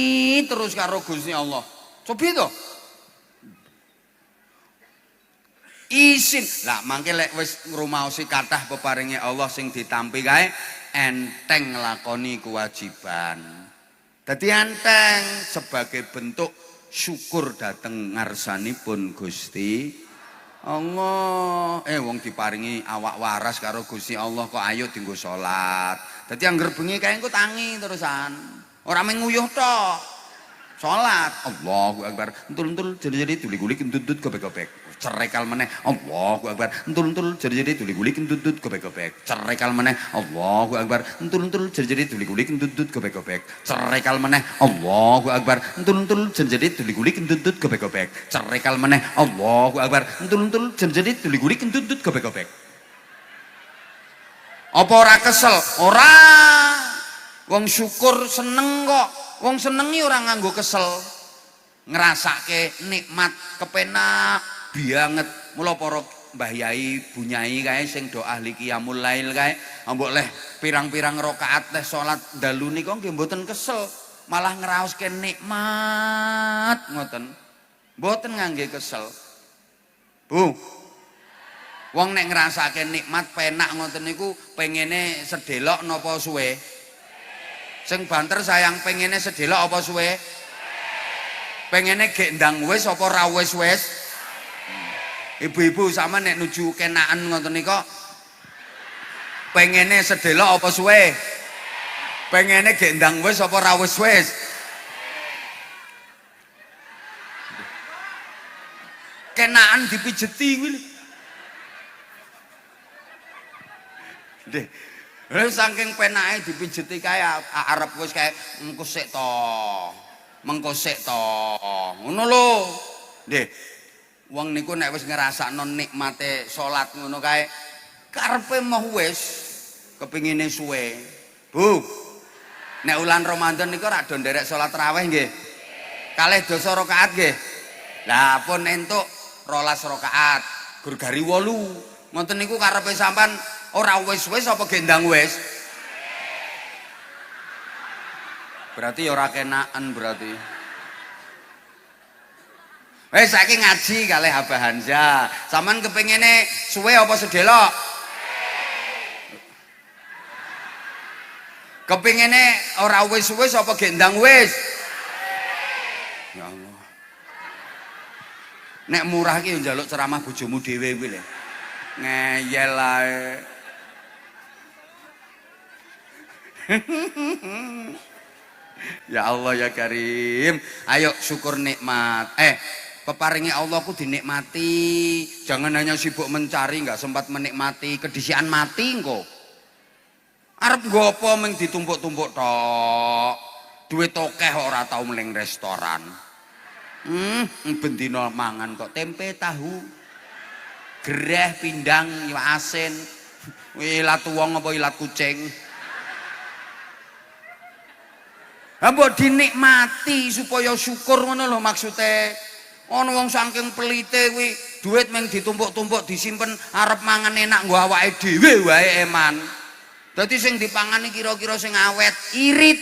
terus karo Gusti Allah. Cobi to. Isin. Lah mangke lek wis ngrumaosi kathah peparinge Allah sing ditampi kae enteng nglakoni kewajiban. Dadi enteng sebagai bentuk syukur dhateng ngarsanipun Gusti Allah. Wong diparingi awak waras karo Gusti Allah kok ayo dienggo salat. Dadi angger bengi kae engko tangi terusan. Ora mung nguyuh tok. Salat, Allahu Akbar. Entul-entul jadi tuli-gulik entut-entut gobek-gobek. Cerekal meneh, Allahu Akbar. Entul-entul jadi tuli-gulik entut-entut gobek-gobek. Cerekal meneh, Allahu Akbar. Entul-entul jadi tuli-gulik entut-entut gobek-gobek. Cerekal meneh, Allahu Akbar. Entul-entul jadi tuli-gulik entut-entut gobek-gobek. Cerekal meneh, Allahu Akbar. Entul-entul jadi tuli-gulik entut-entut gobek-gobek. Apa ora kesel? Ora. Wong syukur seneng kok. Wong senengi ora nganggo kesel. Ngrasake nikmat kepenak banget. Mula para Mbah Yai, Bu Nyai kae sing do ahli qiyamul lail kae, mbok leh pirang-pirang rakaat teh salat dalu nika nggih mboten kesel, malah ngraoske nikmat ngoten. Mboten ngangge kesel. Bu. Wong nek ngrasake nikmat penak ngoten niku pengene sedelok napa suwe? Sing banter sayang pengene sedelok apa suwe? Pengene gek ndang wis apa ra wis-wis? Ibu-ibu sama nek nuju kenaan ngoten nika pengene sedelok apa suwe? Pengene gek ndang wis apa ra wis-wis? Kenaan dipijeti kuwi lho. Nggih. Lha saking penake dipijeti kae arep wis kae engko sik to. Mengko sik to. Ngono lho. Nggih. Wong niku nek wis ngrasakno nikmate salat ngono kae karepe moh wis kepingine suwe. Bu. Nek wulan Ramadan niku ora do nderek salat tarawih nggih. Kalih dosa rakaat nggih. Lah pun entuk 12 rakaat, gur gari 8. Ngoten niku karepe sampean ora wis-wis apa gendang wis? Berarti ora kenaan berarti. Saiki ngaji kalih Abah Hanza. Sampean kepengine suwe apa sedelok? Kepengine ora wis-wis apa gendang wis? Ya Allah. Nek murah ki njaluk ceramah bojomu dhewe kuwi lho. Ngeyel ae. Ya Allah ya Karim, ayo syukur nikmat. Peparingi Allah ku dinikmati. Jangan hanya sibuk mencari, nggak sempat menikmati. Kedisian mati engko. Arep nggo apa mung ditumpuk-tumpuk tok. Duit akeh ora tau mling restoran. Bendina mangan kok tempe tahu. Gereh pindang iwak asin. Ilat wong apa ilat kucing? Mbok dinikmati supaya syukur ngono lho maksude. Ana wong saking pelite kuwi duit mung ditumpuk-tumpuk disimpen arep mangan enak nggo awake dhewe wae eman. Dadi sing dipangani kira-kira sing awet, irit.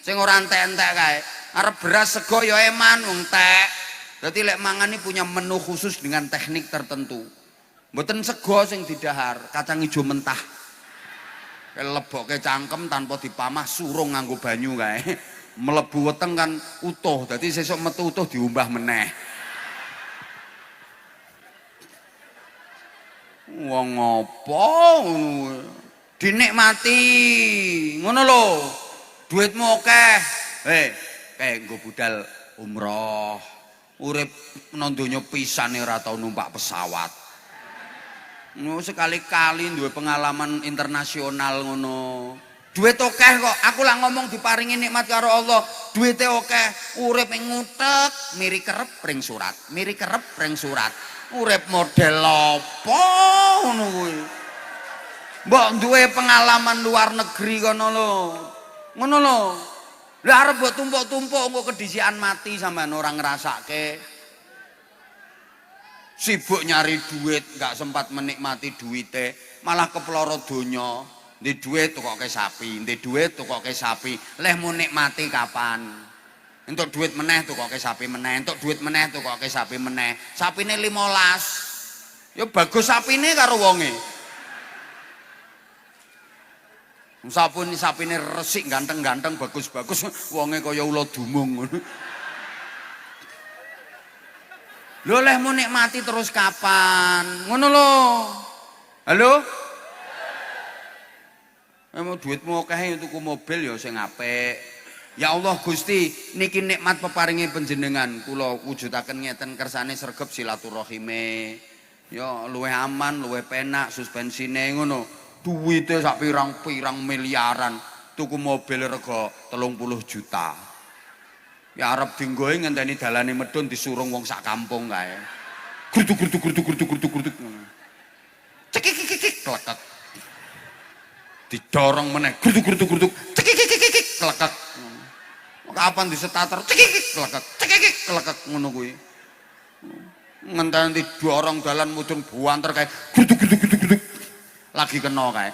Sing ora entek-entek kae. Arep beras sego ya eman wong tek. Dadi lek mangani punya menu khusus dengan teknik tertentu. Mboten sego sing didahar, kacang ijo mentah. Lebokke cangkem tanpa dipamah surung nganggo banyu kae. Mlebu weteng kan utuh, dadi sesuk metu utuh diumbah meneh. Wong apa dinikmati ngono lho. Duitmu akeh. Kayak nggo budal umroh. Urip nang donya pisane ora tau numpak pesawat. Sekali-kali duwe pengalaman internasional ngono. Duit akeh kok. Aku lah ngomong diparingi nikmat karo Allah. Duite akeh, urip ing ngutek, miri kerep ring surat. Miri kerep ring surat. Urip model apa ngono kuwi. Mbok duwe pengalaman luar negeri kono lho. Ngono lho. Lah arep mbok tumpuk-tumpuk engko kedisian mati sampean ora ngrasake. Sibuk nyari duit, nggak sempat menikmati duite, malah keploro donya. Ndek duit tukoke sapi, ndek duit tukoke sapi. Leh mau nikmati kapan? Entuk duit meneh tukoke sapi meneh, entuk duit meneh tukoke sapi meneh. Sapine 15. Ya bagus sapine karo wonge. Sapine resik ganteng-ganteng bagus-bagus, wonge kaya ula dumung ngono. Lho leh mau nikmati terus kapan? Ngono lho. Halo? Emang duitmu akeh tuku mobil ya sing apik. Ya Allah Gusti, niki nikmat peparingi panjenengan, kula wujudaken ngeten kersane sregep silaturahime. Ya luwih aman, luwih penak suspensine ngono. Duwite sak pirang-pirang miliaran, tuku mobil rega 30 juta. Ya arep dinggoe ngenteni dalane medhun disurung wong sak kampung kae. Gruduk. Cekik klekek. Didorong meneh gruduk. Cekik klekek. Kapan disetater cekik klekek ngono kuwi. Ngenteni didorong dalan mudhun buanter kae gruduk. Lagi kena kae.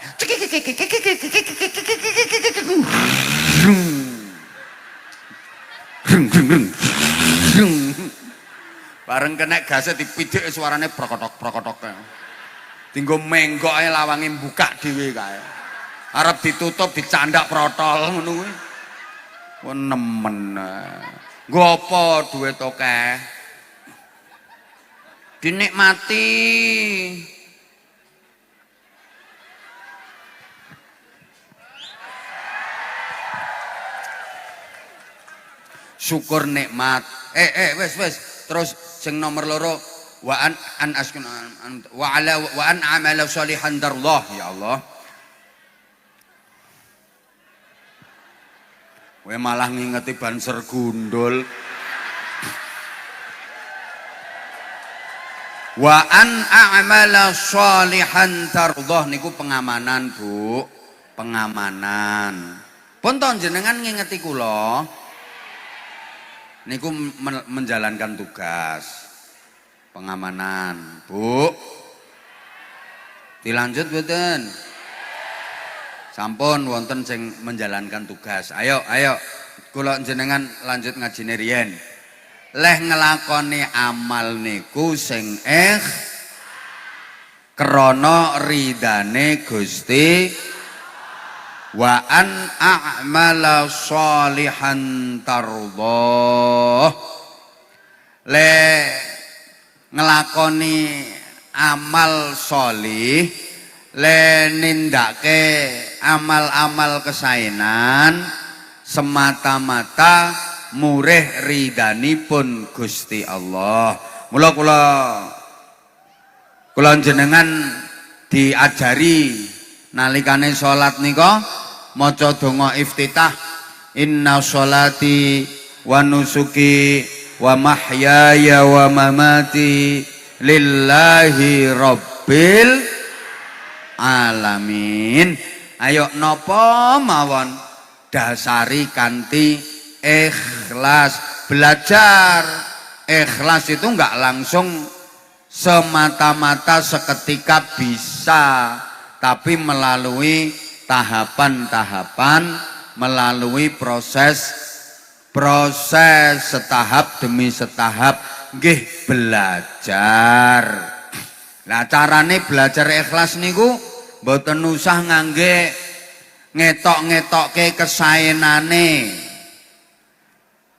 Bareng kena gasnya dipidik suarane prokotok. Tinggo menggok ae lawange buka dhewe kae. Arep ditutup dicandak protol ngono kuwi. Wah nemen. Nggo apa duit akeh? Dinikmati. Syukur nikmat. Wes. Terus sing nomor loro wa an askun wa an amala sholihan darullah ya Allah. Kowe malah ngingeti banser gundul. Wa an a'mala sholihan tarullah niku pengamanan, Bu. Pengamanan. Pun to jenengan ngingeti kula niku menjalankan tugas. Pengamanan, Bu. Dilanjut mboten? Sampun wonten sing menjalankan tugas. Ayo kula jenengan lanjut ngajine riyen. Leh ngelakoni amal niku sing krana ridane Gusti wa an a'mala sholihan tardhah. Le ngelakoni amal sholih, le nindake amal-amal kesaenan semata-mata murih ridanipun Gusti Allah. Mula kula jenengan diajari nalikane salat nika maca donga iftitah inna sholati wa nusuki wa mahyaya wa mamati lillahi rabbil alamin. Ayo napa mawon dasari kanthi ikhlas. Belajar ikhlas itu enggak langsung semata-mata seketika bisa, tapi melalui tahapan-tahapan, melalui proses setahap demi setahap nggih belajar. Nah carane belajar ikhlas niku mboten usah ngangge ngetok-ngetokke kesaenane.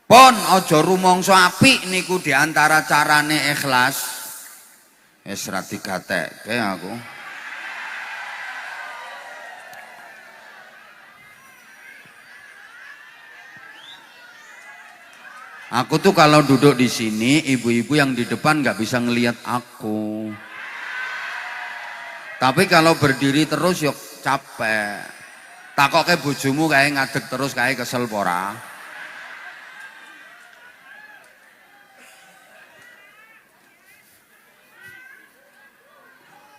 Pun aja rumangsa apik niku diantara carane ikhlas. Wis ra digatekke aku. Aku tuh kalau duduk di sini, ibu-ibu yang di depan nggak bisa ngelihat aku. Tapi kalau berdiri terus yuk capek. Takoke bojomu kayak ngadeg terus kayak kesel pora.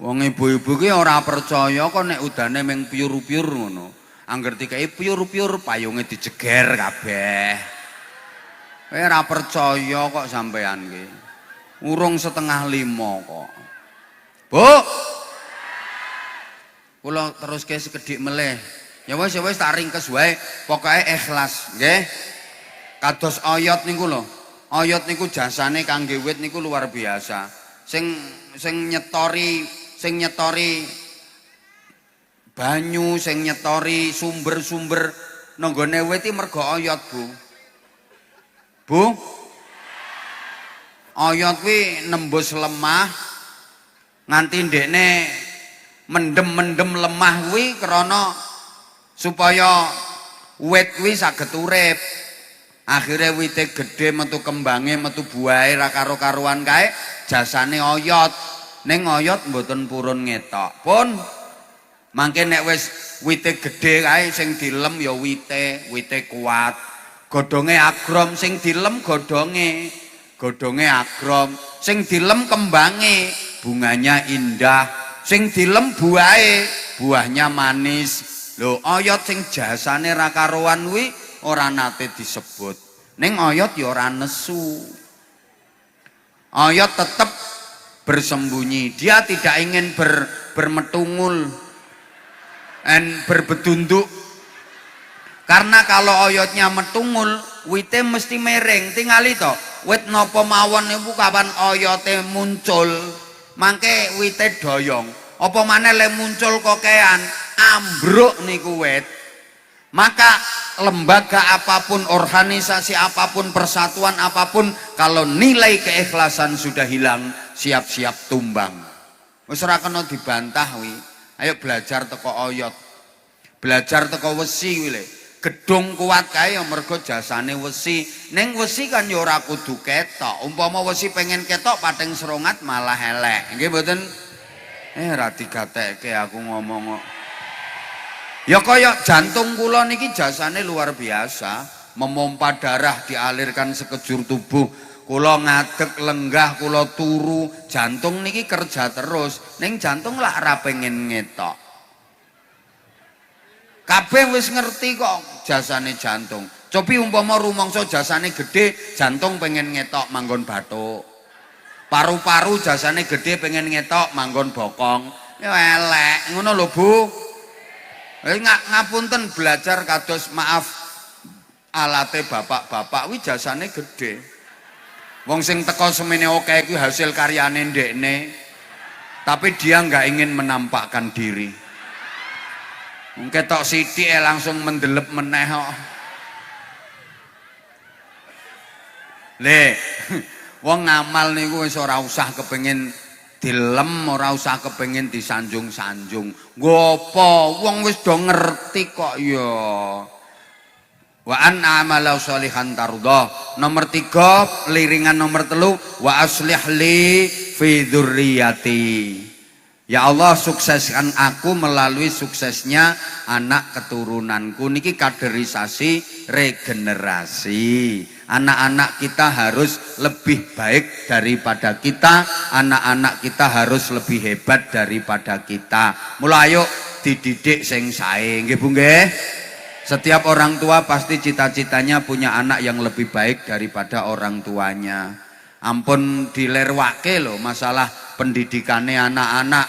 Wong ibu-ibu ki ora percaya kok nek udane meng piur-piur ngono. Angger dikai piur-piur payunge dijeger kabeh. Kowe ora percaya kok sampean ki. Urung 4:30 kok. Bu. Kula teruske sekedhik meleh. Ya wis tak ringkes wae. Pokoke ikhlas, nggih. Kados oyot niku lho. Oyot niku jasane kangge wit niku luar biasa. Sing nyetori banyu, sing nyetori sumber-sumber nanggone wit iki mergo oyot, Bu. Bu. Oyot kuwi nembus lemah nganti ndekne mendem-mendem lemah kuwi krana supaya wit kuwi saged urip. Akhire wite gedhe metu kembange metu buahe ra karo-karuan kae jasane oyot. Ning oyot mboten purun ngetok. Pun mangke nek wis wite gedhe kae sing dilem ya wite kuat. Godhonge agrom sing dilem godhonge agrom, sing dilem kembange bunganya indah, sing dilem buahnya manis. Lho oyot sing jasane ra karuan kuwi ora nate disebut. Ning oyot ya ora nesu. Oyot tetap bersembunyi, dia tidak ingin bermetungul dan berbedunduk. Karena kalau oyotnya metungul, wite mesti mereng. Tingali to, wit napa mawon niku kapan oyote muncul, mangke wite doyong. Apa maneh le muncul kokean, ambruk niku wit. Maka lembaga apapun, organisasi apapun, persatuan apapun, kalau nilai keikhlasan sudah hilang, siap-siap tumbang. Wis ora kena dibantah wi. Ayo belajar teko oyot. Belajar teko wesi kuwi lho. Gedung kuat kae ya mergo jasane wesi. Ning wesi kan ya ora kudu ketok. Umpama wesi pengen ketok pating serongat malah elek. Nggih mboten? Ra digatekke aku ngomong kok. Ya kaya jantung kula niki jasane luar biasa. Memompa darah dialirkan sekejur tubuh. Kula ngadeg lenggah, kula turu, jantung niki kerja terus. Ning jantung lak ora pengen ngetok. Kabeh wis ngerti kok jasane jantung. Cobi umpama rumangsa jasane gedhe, jantung pengen ngetok manggon bathuk. Paru-paru jasane gedhe pengen ngetok manggon bokong. Ya elek, ngono lho Bu. Ngapunten belajar kados maaf alate bapak-bapak kuwi jasane gedhe. Wong sing teko semene akeh kuwi hasil karyane ndekne. Tapi dia nggak ingin menampakkan diri. Ketok sithik langsung mendelep meneh kok. Le, wong ngamal niku wis ora usah kepengin dilem, ora usah kepengin disanjung-sanjung. Nggo apa? Wong wis do ngerti kok ya. Wa an amala sholihan tardah. Nomor 3, liringan nomor 3, wa aslih li fi dzurriyyati. Ya Allah, sukseskan aku melalui suksesnya anak keturunanku. Niki kaderisasi regenerasi. Anak-anak kita harus lebih baik daripada kita. Anak-anak kita harus lebih hebat daripada kita. Mulai ayo dididik sing sae. Nggih Bu nggih? Setiap orang tua pasti cita-citanya punya anak yang lebih baik daripada orang tuanya. Ampun dilerwake loh masalah pendidikannya anak-anak.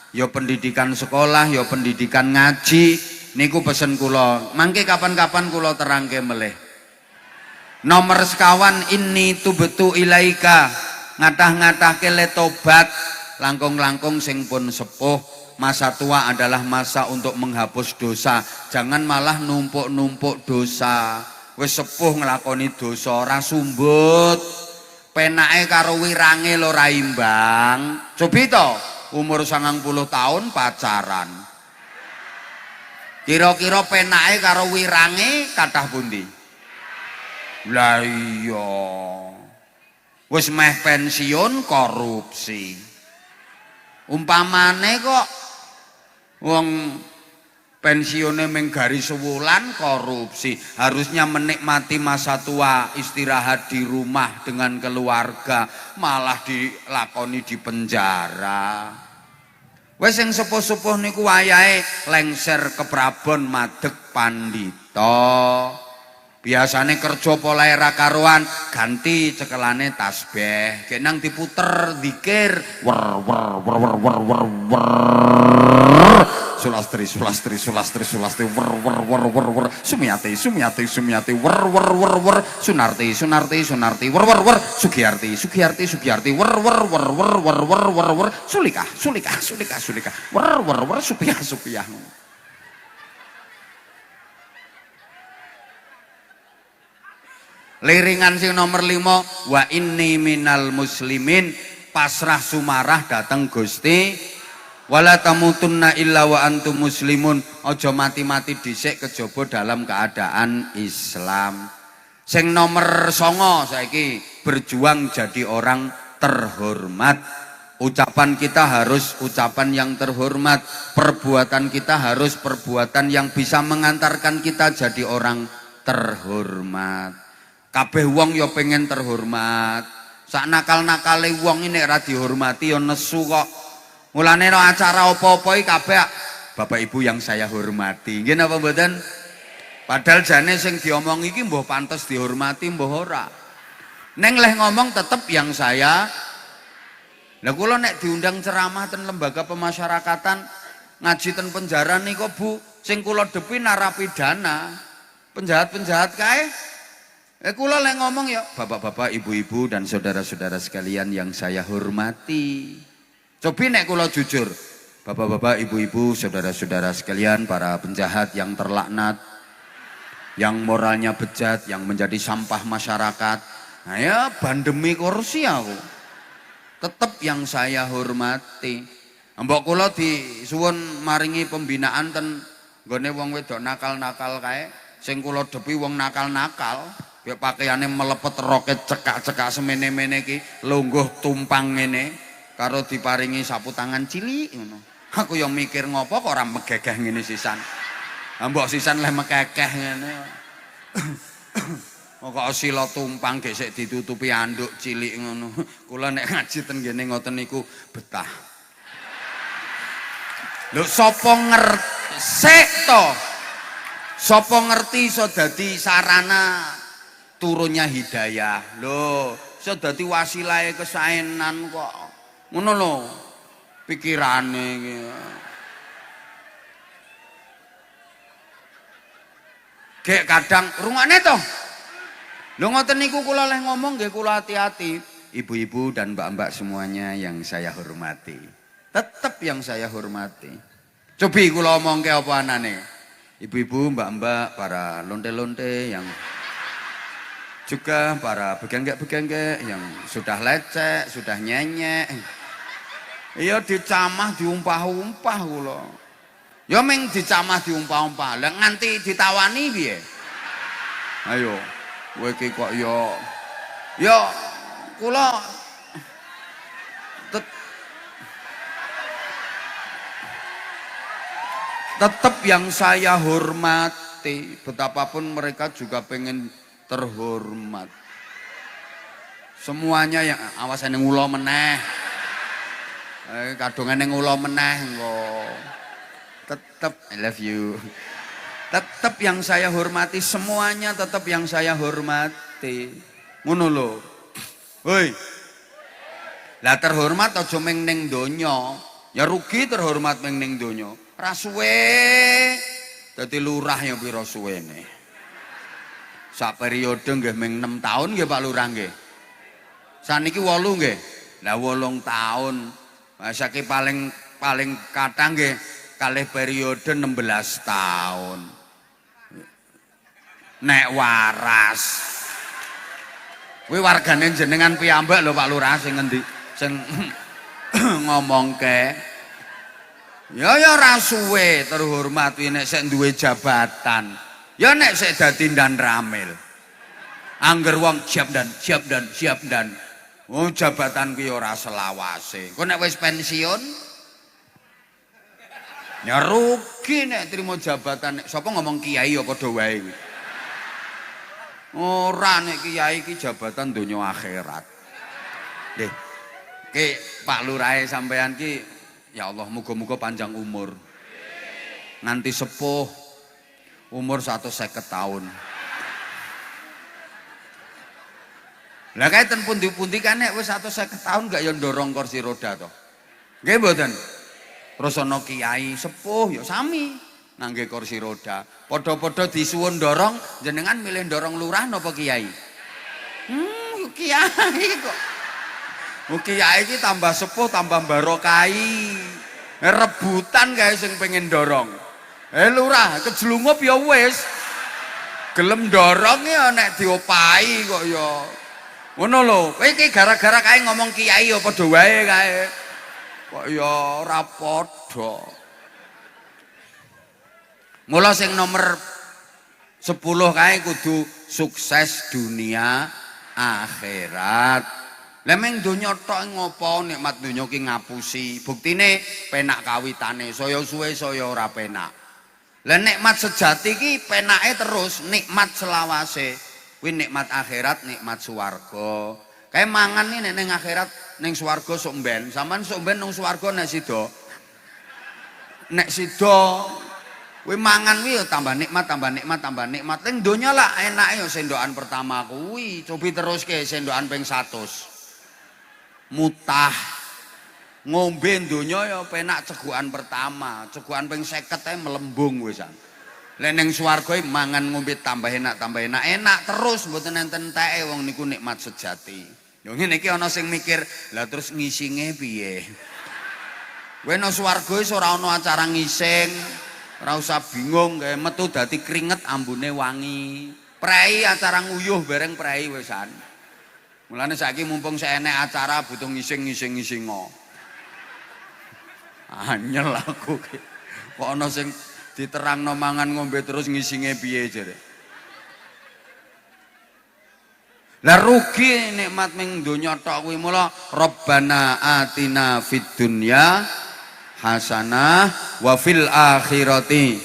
Ya pendidikan sekolah, ya pendidikan ngaji. Niku pesen kula. Mangke kapan-kapan kula terangke melih. Nomor sekawan ini tubetu ilaika. Ngatah-ngatahke le tobat. Langkung-langkung sing pun sepuh. Masa tua adalah masa untuk menghapus dosa. Jangan malah numpuk-numpuk dosa. Wis sepuh nglakoni dosa ora sumbut. Penake karo wirange lho ra imbang. Cobi to. Umur 90 tahun pacaran. Kira-kira penake karo wirange kathah pundi? Lah iya. Wis meh pensiun korupsi. Umpamane kok wong pensiune mung gari sewulan korupsi. Harusnya menikmati masa tua, istirahat di rumah dengan keluarga, malah dilakoni di penjara. Wes sing sepuh-sepuh niku wayahe lengser ke Prabon madeg pandita. Biasane kerja polahe ra karuan, ganti cekelane tasbih. Kenang diputer zikir. Wer wer wer wer wer wer wer. Sulastri sulastri sulastri sulastri wer wer wer wer wer. Sumiati sumiati sumiati wer wer wer wer. Sunarti sunarti sunarti wer wer wer. Sugiyarti sugiyarti sugiyarti wer wer wer wer wer wer wer wer. Sulika sulika sulika sulika wer wer wer supiyah supiyah. Liringan sing nomor 5, wa inni minal muslimin, pasrah sumarah dateng Gusti Wala tamutunna illa wa antum muslimun. Aja mati-mati dhisik kejaba dalam keadaan Islam. Sing nomor 9 saiki, berjuang jadi orang terhormat. Ucapan kita harus ucapan yang terhormat, perbuatan kita harus perbuatan yang bisa mengantarkan kita jadi orang terhormat. Kabeh wong ya pengen terhormat. Sak nakal-nakale wong ini ra dihormati ya nesu kok. Mulane no acara apa-apa iki kabeh Bapak Ibu yang saya hormati. Nggih napa mboten? Padahal jane sing diomong iki mbah pantes dihormati mbah ora. Neng leh ngomong tetep yang saya. Lah kula nek diundang ceramah ten lembaga pemasyarakatan, ngaji ten penjara niku Bu, sing kula depi narapidana, penjahat-penjahat kae. Kula lek ngomong ya, Bapak-bapak, Ibu-ibu dan saudara-saudara sekalian yang saya hormati. Cobi nek kula jujur, Bapak-bapak, Ibu-ibu, saudara-saudara sekalian, para penjahat yang terlaknat, yang moralnya bejat, yang menjadi sampah masyarakat. Nah ya pandemi kursi aku. Tetap yang saya hormati. Mbok kula disuwun maringi pembinaan ten nggone wong wedok nakal-nakal kae. Sing kula depi wong nakal-nakal, ya pakaiane melepet roket cekak-cekak semene-mene iki, lungguh tumpang ngene karo diparingi sapu tangan cilik ngono. Aku yang mikir ngopo kok ora megegeh ngene sisan. Mbok sisan leh mekekeh ngene. Kok sila tumpang gesek ditutupi anduk cilik ngono. Kula nek ngaji ten ngene ngoten niku betah. Lho sapa ngerti sik to? Sapa ngerti iso dadi sarana turunnya hidayah. Lho, iso dadi wasilahe kesaenan kok. Ngono lho pikirane iki. Gek kadang rungokne to. Lho ngoten niku kula leh ngomong nggih kula hati-hati. Ibu-ibu dan mbak-mbak semuanya yang saya hormati. Tetap yang saya hormati. Cobi kula omongke apa anane. Ibu-ibu, mbak-mbak, para lonte-lonte yang juga para begenggek-begenggek yang sudah lecek, sudah nyenyek. Iya dicamah diumpah-umpah kula. Ya ming dicamah diumpah-umpah. Lah nganti ditawani piye? Ayo. Kowe iki kok ya kula tetap yang saya hormati, betapapun mereka juga pengen terhormat. Semuanya yang awas ning ula meneh. Kadongan ning ula meneh engko. Tetap I love you. Tetap yang saya hormati, semuanya tetap yang saya hormati. Ngono lho. Hoi. Lah terhormat aja meng ning donya. Ya rugi terhormat meng ning donya. Ra suwe dadi lurah ya pira suwene. Sak periode nggih meng 6 tahun nggih Pak Lurah nggih. Saniki 8 nggih. Lah 8 tahun. Saiki paling kathah nggih kalih periode 16 tahun. Nek waras. Kuwi wargane jenengan piyambak lho Pak Lurah sing ngendi sing ngomongke. Ya ora suwe terhormat nek sik duwe jabatan. Ya nek sik dadi ndan ramil. Angger wong siap dan. Oh jabatan kuwi ora selawase. Kok nek wis pensiun ya rugi nek trimo jabatan. Sapa ngomong kiai ya padha wae kuwi. Ora nek kiai iki jabatan donya akhirat. Nggih. Ki Pak Lurahe sampean ki ya Allah muga-muga panjang umur. Nganti sepuh umur 150 tahun. Lah kae ten pundi-pundi kan nek wis 150 tahun gak ya ndorong kursi roda to. Nggih mboten? Terus ana kiai sepuh ya sami ngangge kursi roda. Padha-padha disuwun dorong, jenengan milih dorong lurah napa kiai? Kiai kok. Kiai iki tambah sepuh tambah barokai. Rebutan kae sing pengen dorong. Lurah kejlungup ya wis. Gelem dorong ya nek diopahi kok ya. Ngono lho. Kowe iki gara-gara kae ngomong kiai ya padha wae kae. Kok ya ora padha. Mula sing nomor 10 kae kudu sukses dunia akhirat. Lah meng donya tok ngopo nikmat donya ki ngapusi. Buktine penak kawitane, saya suwe saya ora penak. Lah nikmat sejati ki penake terus, nikmat selawase. Kuwi nikmat akhirat, nikmat swarga. Kae mangan iki nek ning akhirat ning swarga sok mben. Sampeyan sok mben nang swarga nek sida. Nek sida kuwi mangan kuwi ya tambah nikmat, tambah nikmat, tambah nikmat. Ning donya lah enake ya sendokan pertama kuwi. Cobi teruske sendokan ping 100. Mutah. Ngombe donya ya penak cegukan pertama, cegukan ping 50 ae melembung wisan. Lek ning swarga mangan ngombe tambah enak, enak terus mboten enten enteke wong niku nikmat sejati. Yo ngene iki ana sing mikir, lah terus ngisinge piye? Kowe nang swarga wis ora ana acara ngising, ora usah bingung gawe metu dadi keringet ambune wangi. Prei acara nguyuh bareng prei wisan. Mulane saiki mumpung seenek acara butuh ngising-ngising-ngisingo. Anyel aku ki. Kok ana sing diterangno mangan ngombe terus ngisinge piye jare. Lah rugi nikmat ming donya tok kuwi mula Rabbana atina fid dunya hasanah wa fil akhirati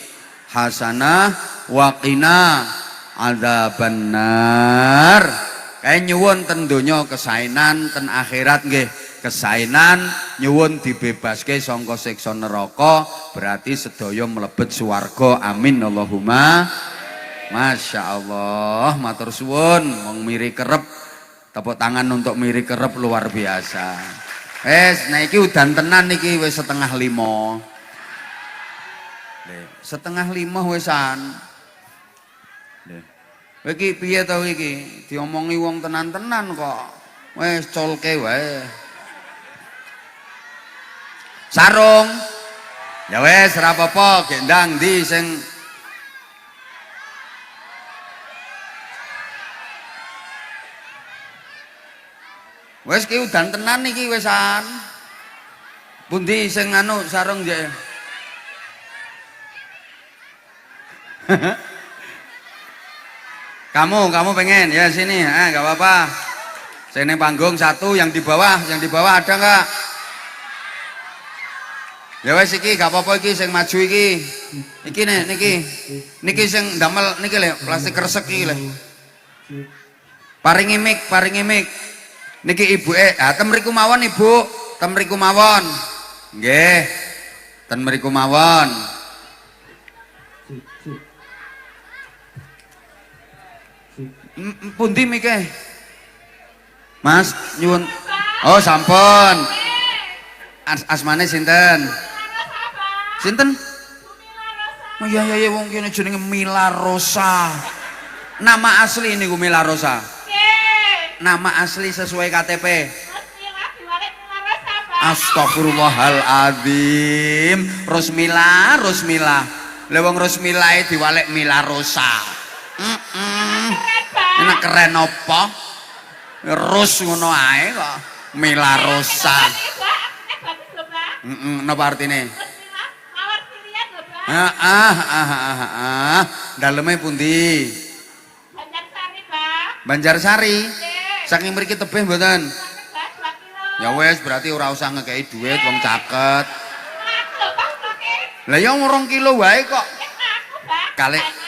hasanah wa qina adzabannar. Kae nyuwun ten donya kesaenan, ten akhirat nggih kesaenan, nyuwun dibebaske sangka siksa neraka, berarti sedaya mlebet swarga. Amin Allahumma. Masya Allah, matur suwun. Wong miri kerep, tepuk tangan untuk miri kerep luar biasa. Nah iki udan tenan iki wis 4:30. 4:30 wisan. Iki piye to iki? Diomongi wong tenan-tenan kok. Wis colke wae. Sarung. Ya wis ora apa-apa, gendang ndi sing wis ki udan tenan iki wisan. Pundi sing anu sarung nggih. Kamu pengen ya sini, nggak apa-apa. Sini panggung satu, yang di bawah ada nggak? Ya wes iki gak apa-apa iki sing maju iki. Iki nih niki sing damel niki lho plastik kresek iki lho. Paringi mik. Niki ibuke, tem mriku mawon Ibu, tem mriku mawon. Nggih. Ten mriku mawon. Pundi mike? Mas nyuwun. Oh, sampun. Asmane sinten? Sinten? Oh iya wong kene jenenge Mila Rosa. Nama asli niku Mila Rosa. Nama asli sesuai KTP. Astagfirullahaladzim. Rosmila. Lah wong Rosmilae diwalek Mila Rosa. Enak keren apa? Ros ngono ae kok. Mila Rosa. Napa artine? Daleme pundi? Banjarsari, Pak. Banjarsari. Saking mriki tebih mboten? Ya wes berarti ora usah ngekei duit wong caket. Lah ya 2 kilo wae kok.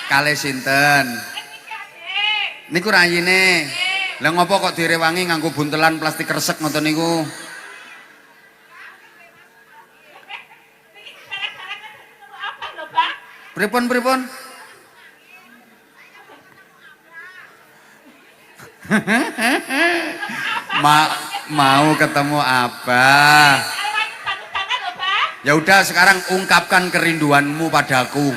Kalih sinten? Niku rayine. Lah ngopo kok direwangi nganggo buntelan plastik kresek ngoten niku? Pripun? Mau ketemu Abah. Ya udah sekarang ungkapkan kerinduanmu padaku.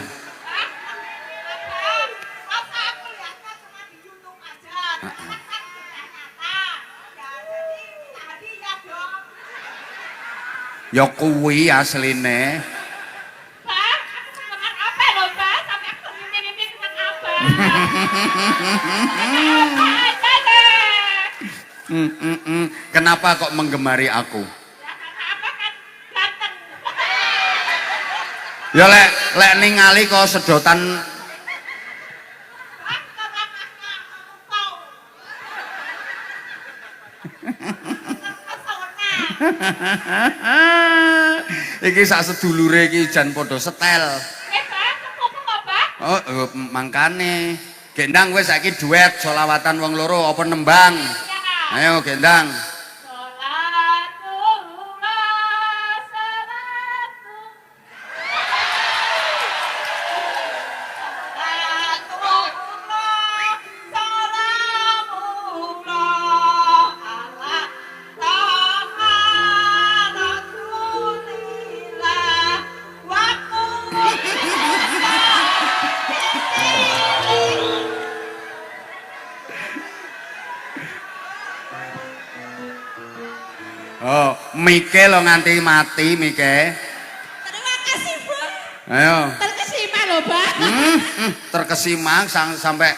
Ya kuwi asline. Pak, Kenapa kok menggemari aku? ya karena apa kan Ya lek ningali kok sedotan iki sak sedulure iki jan padha setel. Pak, kok Pak? Oh, mangkane. Gendang wis saiki duet selawatan wong loro apa nembang? Ya. Ayo gendang. Oh, mike lo nganti mati mike. Terima kasih, Bu. Ayo. Terkesima loh, Pak. Terkesima sampai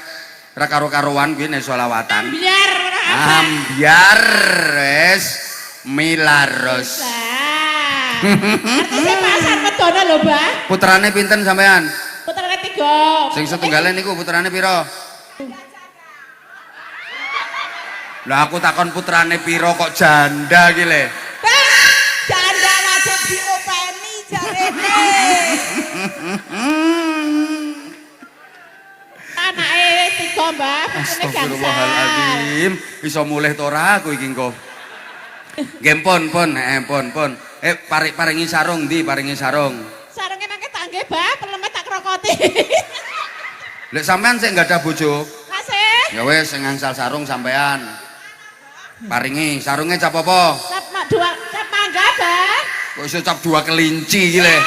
ra karo-karuan kuwi nek selawatan. Biar Ambiar wis milaros. artisnya pasar Medono loh, Pak. Putrane pinten sampean? Putrane 3. Sing setunggale niku putrane piro? Lah aku takon putrane piro kok janda iki le. Pak, janda wajib diopeni jarene. Anake 3, Mbak. Astagfirullahaladzim. Iso mulih to ora aku iki engko. Nggih pun. Paringi sarung ndi paringi sarung. Sarunge nang ketangge, Mbak. Perlemet tak krokoti. Lek sampean sik enggak ada bojo. Kasih. Ya wis sing ngangsal sarung sampean. Paringi sarungnya cap apa? Cap mangga, Mbak. Kok iso cap 2 kelinci iki le.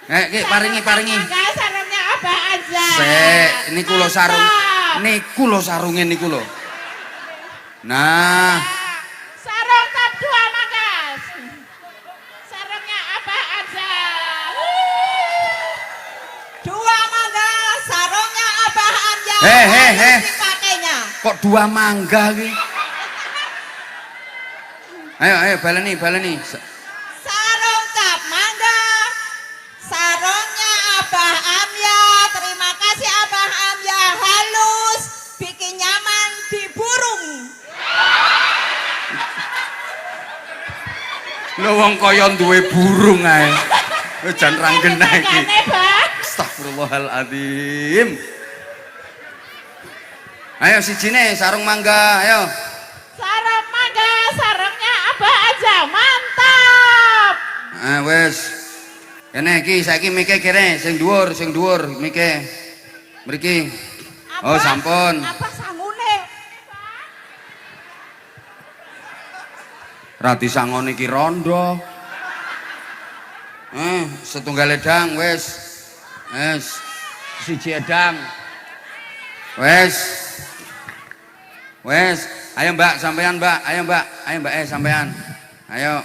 Ki paringi. Mangga sarungnya apa aja. Sik, niku lho sarung. Niku lho sarunge niku lho. Nah, sarung cap 2 mangga. Sarungnya apa aja. 2 mangga, sarungnya apa aja. He. Dipakainya. Kok 2 mangga ki? Ayo baleni. Sarung cap mangga. Sarungnya Abah Amya. Terima kasih Abah Amya. Halus, bikin nyaman di burung. Lho wong kaya duwe burung ae. Jan ranggena iki. Makane, Bang. Astagfirullahaladzim. Ayo sijine sarung mangga, ayo. Sarung mangga, sarungnya Abah aja. Mantap. Wes. Kene iki saiki mike kene sing dhuwur mike. Mriki. Oh, sampun. Apa sangune? Ra disangoni iki rondo. Setunggal edang wes. Siji edang. Wes. Ayo Mbak sampean Mbak. Ayo Mbak sampean. Ayo.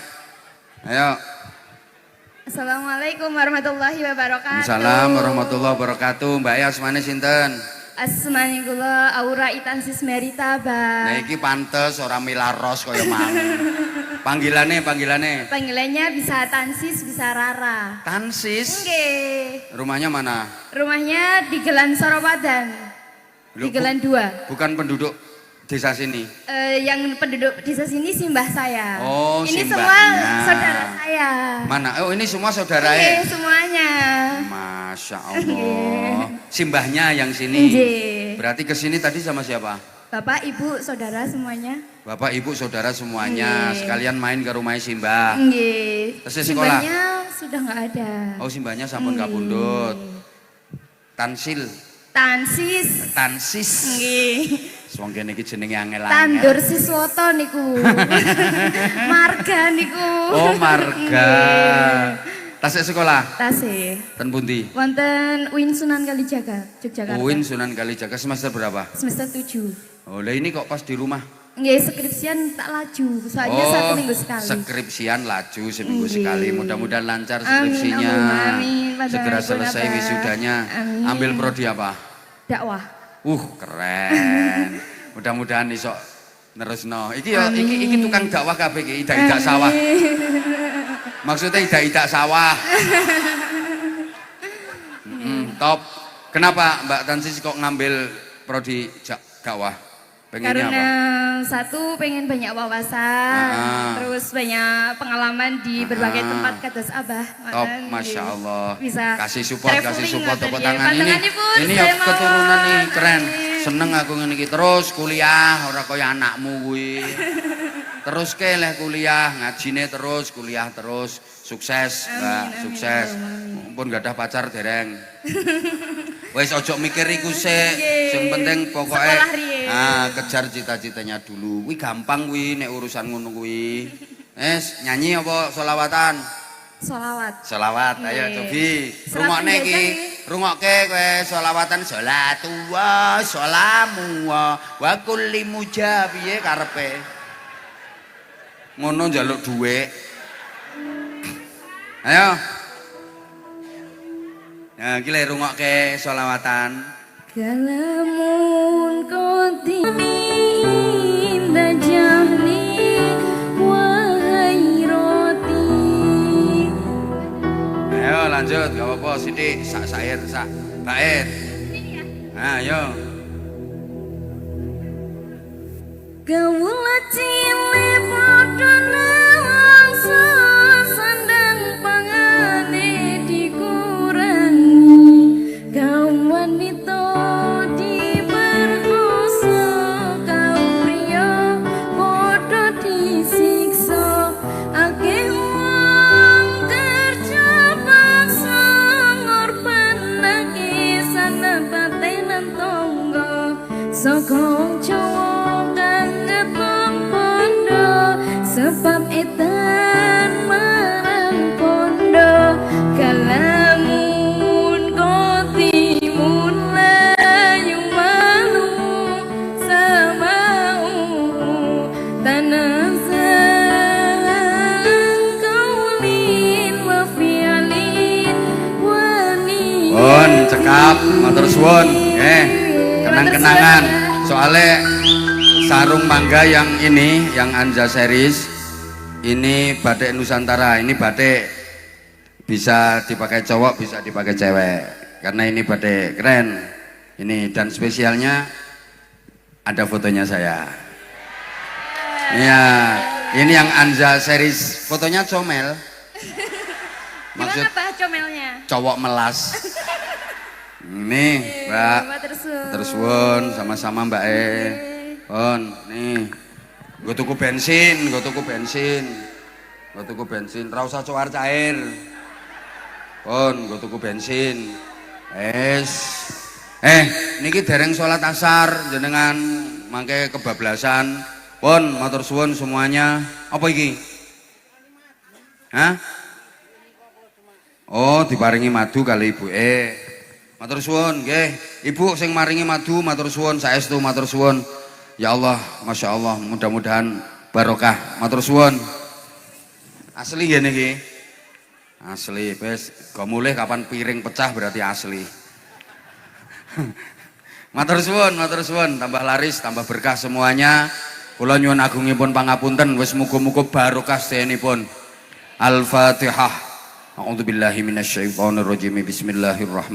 Assalamualaikum warahmatullahi wabarakatuh. Assalamualaikum warahmatullahi wabarakatuh. Mbak asmane sinten? Asmani kula Aura Itansis Merita, Bang. Nah iki pantes ora milaros kaya mang. Panggilane. Panggilannya bisa Tansis, bisa Rara. Tansis. Nggih. Rumahnya mana? Rumahnya di Gelan Soropadan. Di Gelan 2. Bukan penduduk desa sini. Yang penduduk desa sini simbah saya. Oh, ini simbahnya. semua saudara saya. Mana? Oh, ini semua saudara Nggih, semuanya. Masya Allah. Simbahnya yang sini. Nggih. Berarti ke sini tadi sama siapa? Bapak, Ibu, saudara semuanya. Bapak, Ibu, saudara semuanya. Nggih. Sekalian main ke rumah Simbah. Nggih. Terus sekolah? Simbahnya sudah nggak ada. Oh, simbahnya sampun Nggih. kapundhut. Tansil. Tansis. Nggih. Wong kene iki jenenge angel-angel. Tandur Siswoto niku. Marga niku. Oh, marga. Tasik sekolah. Tasih. Ten pundi? Wonten UIN Sunan Kalijaga, Yogyakarta. UIN Sunan Kalijaga semester berapa? Semester 7. Oh, lah ini kok pas di rumah? Nggih, skripsian tak laju. Soalnya Oh, 1 minggu sekali. skripsian laju seminggu Nggih. sekali. Mudah-mudahan lancar Amin, skripsinya. amin. Pada Segera ibu selesai Nabah. wisudanya. Amin. Ambil prodi apa? Dakwah. Keren. Mudah-mudahan iso nerusno. Iki ya Amin. iki tukang dakwah kabeh iki, idak-idak sawah. Maksudnya idak-idak sawah. top. Kenapa Mbak Tansis kok ngambil prodi dakwah? Pengennya Karena apa? satu pengen banyak wawasan, terus banyak pengalaman di berbagai tempat kados Abah. Top, masya Allah. Bisa kasih support traveling tepuk ngoten, tangan ya. ini. Pun, Ini saya ya mau keturunan nih keren. ngasih. Seneng aku ngene iki terus kuliah ora kaya anakmu kuwi. Terus ke leh kuliah, ngajine terus, kuliah terus, sukses, Mbak, Amin, sukses. amin. Mumpun gak ada pacar dereng. Wes ojo mikir iku sik, sing penting pokoke Sekolah riyen. kejar cita-citanya dulu. Kuwi gampang kuwi nek urusan ngono kuwi. Wes nyanyi apa selawatan? Sholawat. Selawat, ayo Nggih. Cobi. Serapan Rungokke iki, jajang, rungokke kowe selawatan sholatu wa sholamu wa kulli mujab piye karepe. Ngono njaluk dhuwit. Ayo. Nah, iki le rungokke sholawatan. Kalamun qadimi inda jahli wa ghairati. Ayo lanjut, gak apa-apa sithik sak sair sak bait. Nah, ayo. Kawula cilik padha nangsa sandang pangane dikurangi. Kaum wanita diperkosa, kaum pria padha disiksa. Akeh wong kerja paksa ngorbanake sanapatenan tangga. Saka wong Jawa kang ngetong pondo, sebab edan marang pondo. Kalamun kotimun layu malu samau tanazang kaulin wa fi'alin wali. Pun cekap, matur suwun. Kenang-kenangan. Soalnya sarung mangga yang ini, yang Anja series, ini batik Nusantara. Ini batik bisa dipakai cowok, bisa dipakai cewek. Karena ini batik keren. Ini dan spesialnya ada fotonya saya. Iya, ini yang Anja series. Fotonya comel. Maksud Gimana Pak comelnya? cowok melas. Nih, Mbak. Terus won sama-sama Mbak Pon, nih. Gue tuku bensin. Ra usah coar cair. Pon, gue tuku bensin. Niki dereng sholat asar jenengan mangke kebablasan. Pon, matur suwun semuanya. Apa iki? Hah? Oh, diparingi madu kali ibu. Matur suwun nggih. Ibu sing maringi madu matur suwun saestu matur suwun. Ya Allah, Masya Allah, mudah-mudahan barokah. Matur suwun. Asli ya niki. Asli, wis go mulih kapan piring pecah berarti asli. Matur suwun, tambah laris, tambah berkah semuanya. Kula nyuwun agungipun pangapunten, wis muga-muga barokah sedenipun. Al-Fatihah. A'udzubillahi minasyaitonir rajim. Bismillahirrahmanirrahim.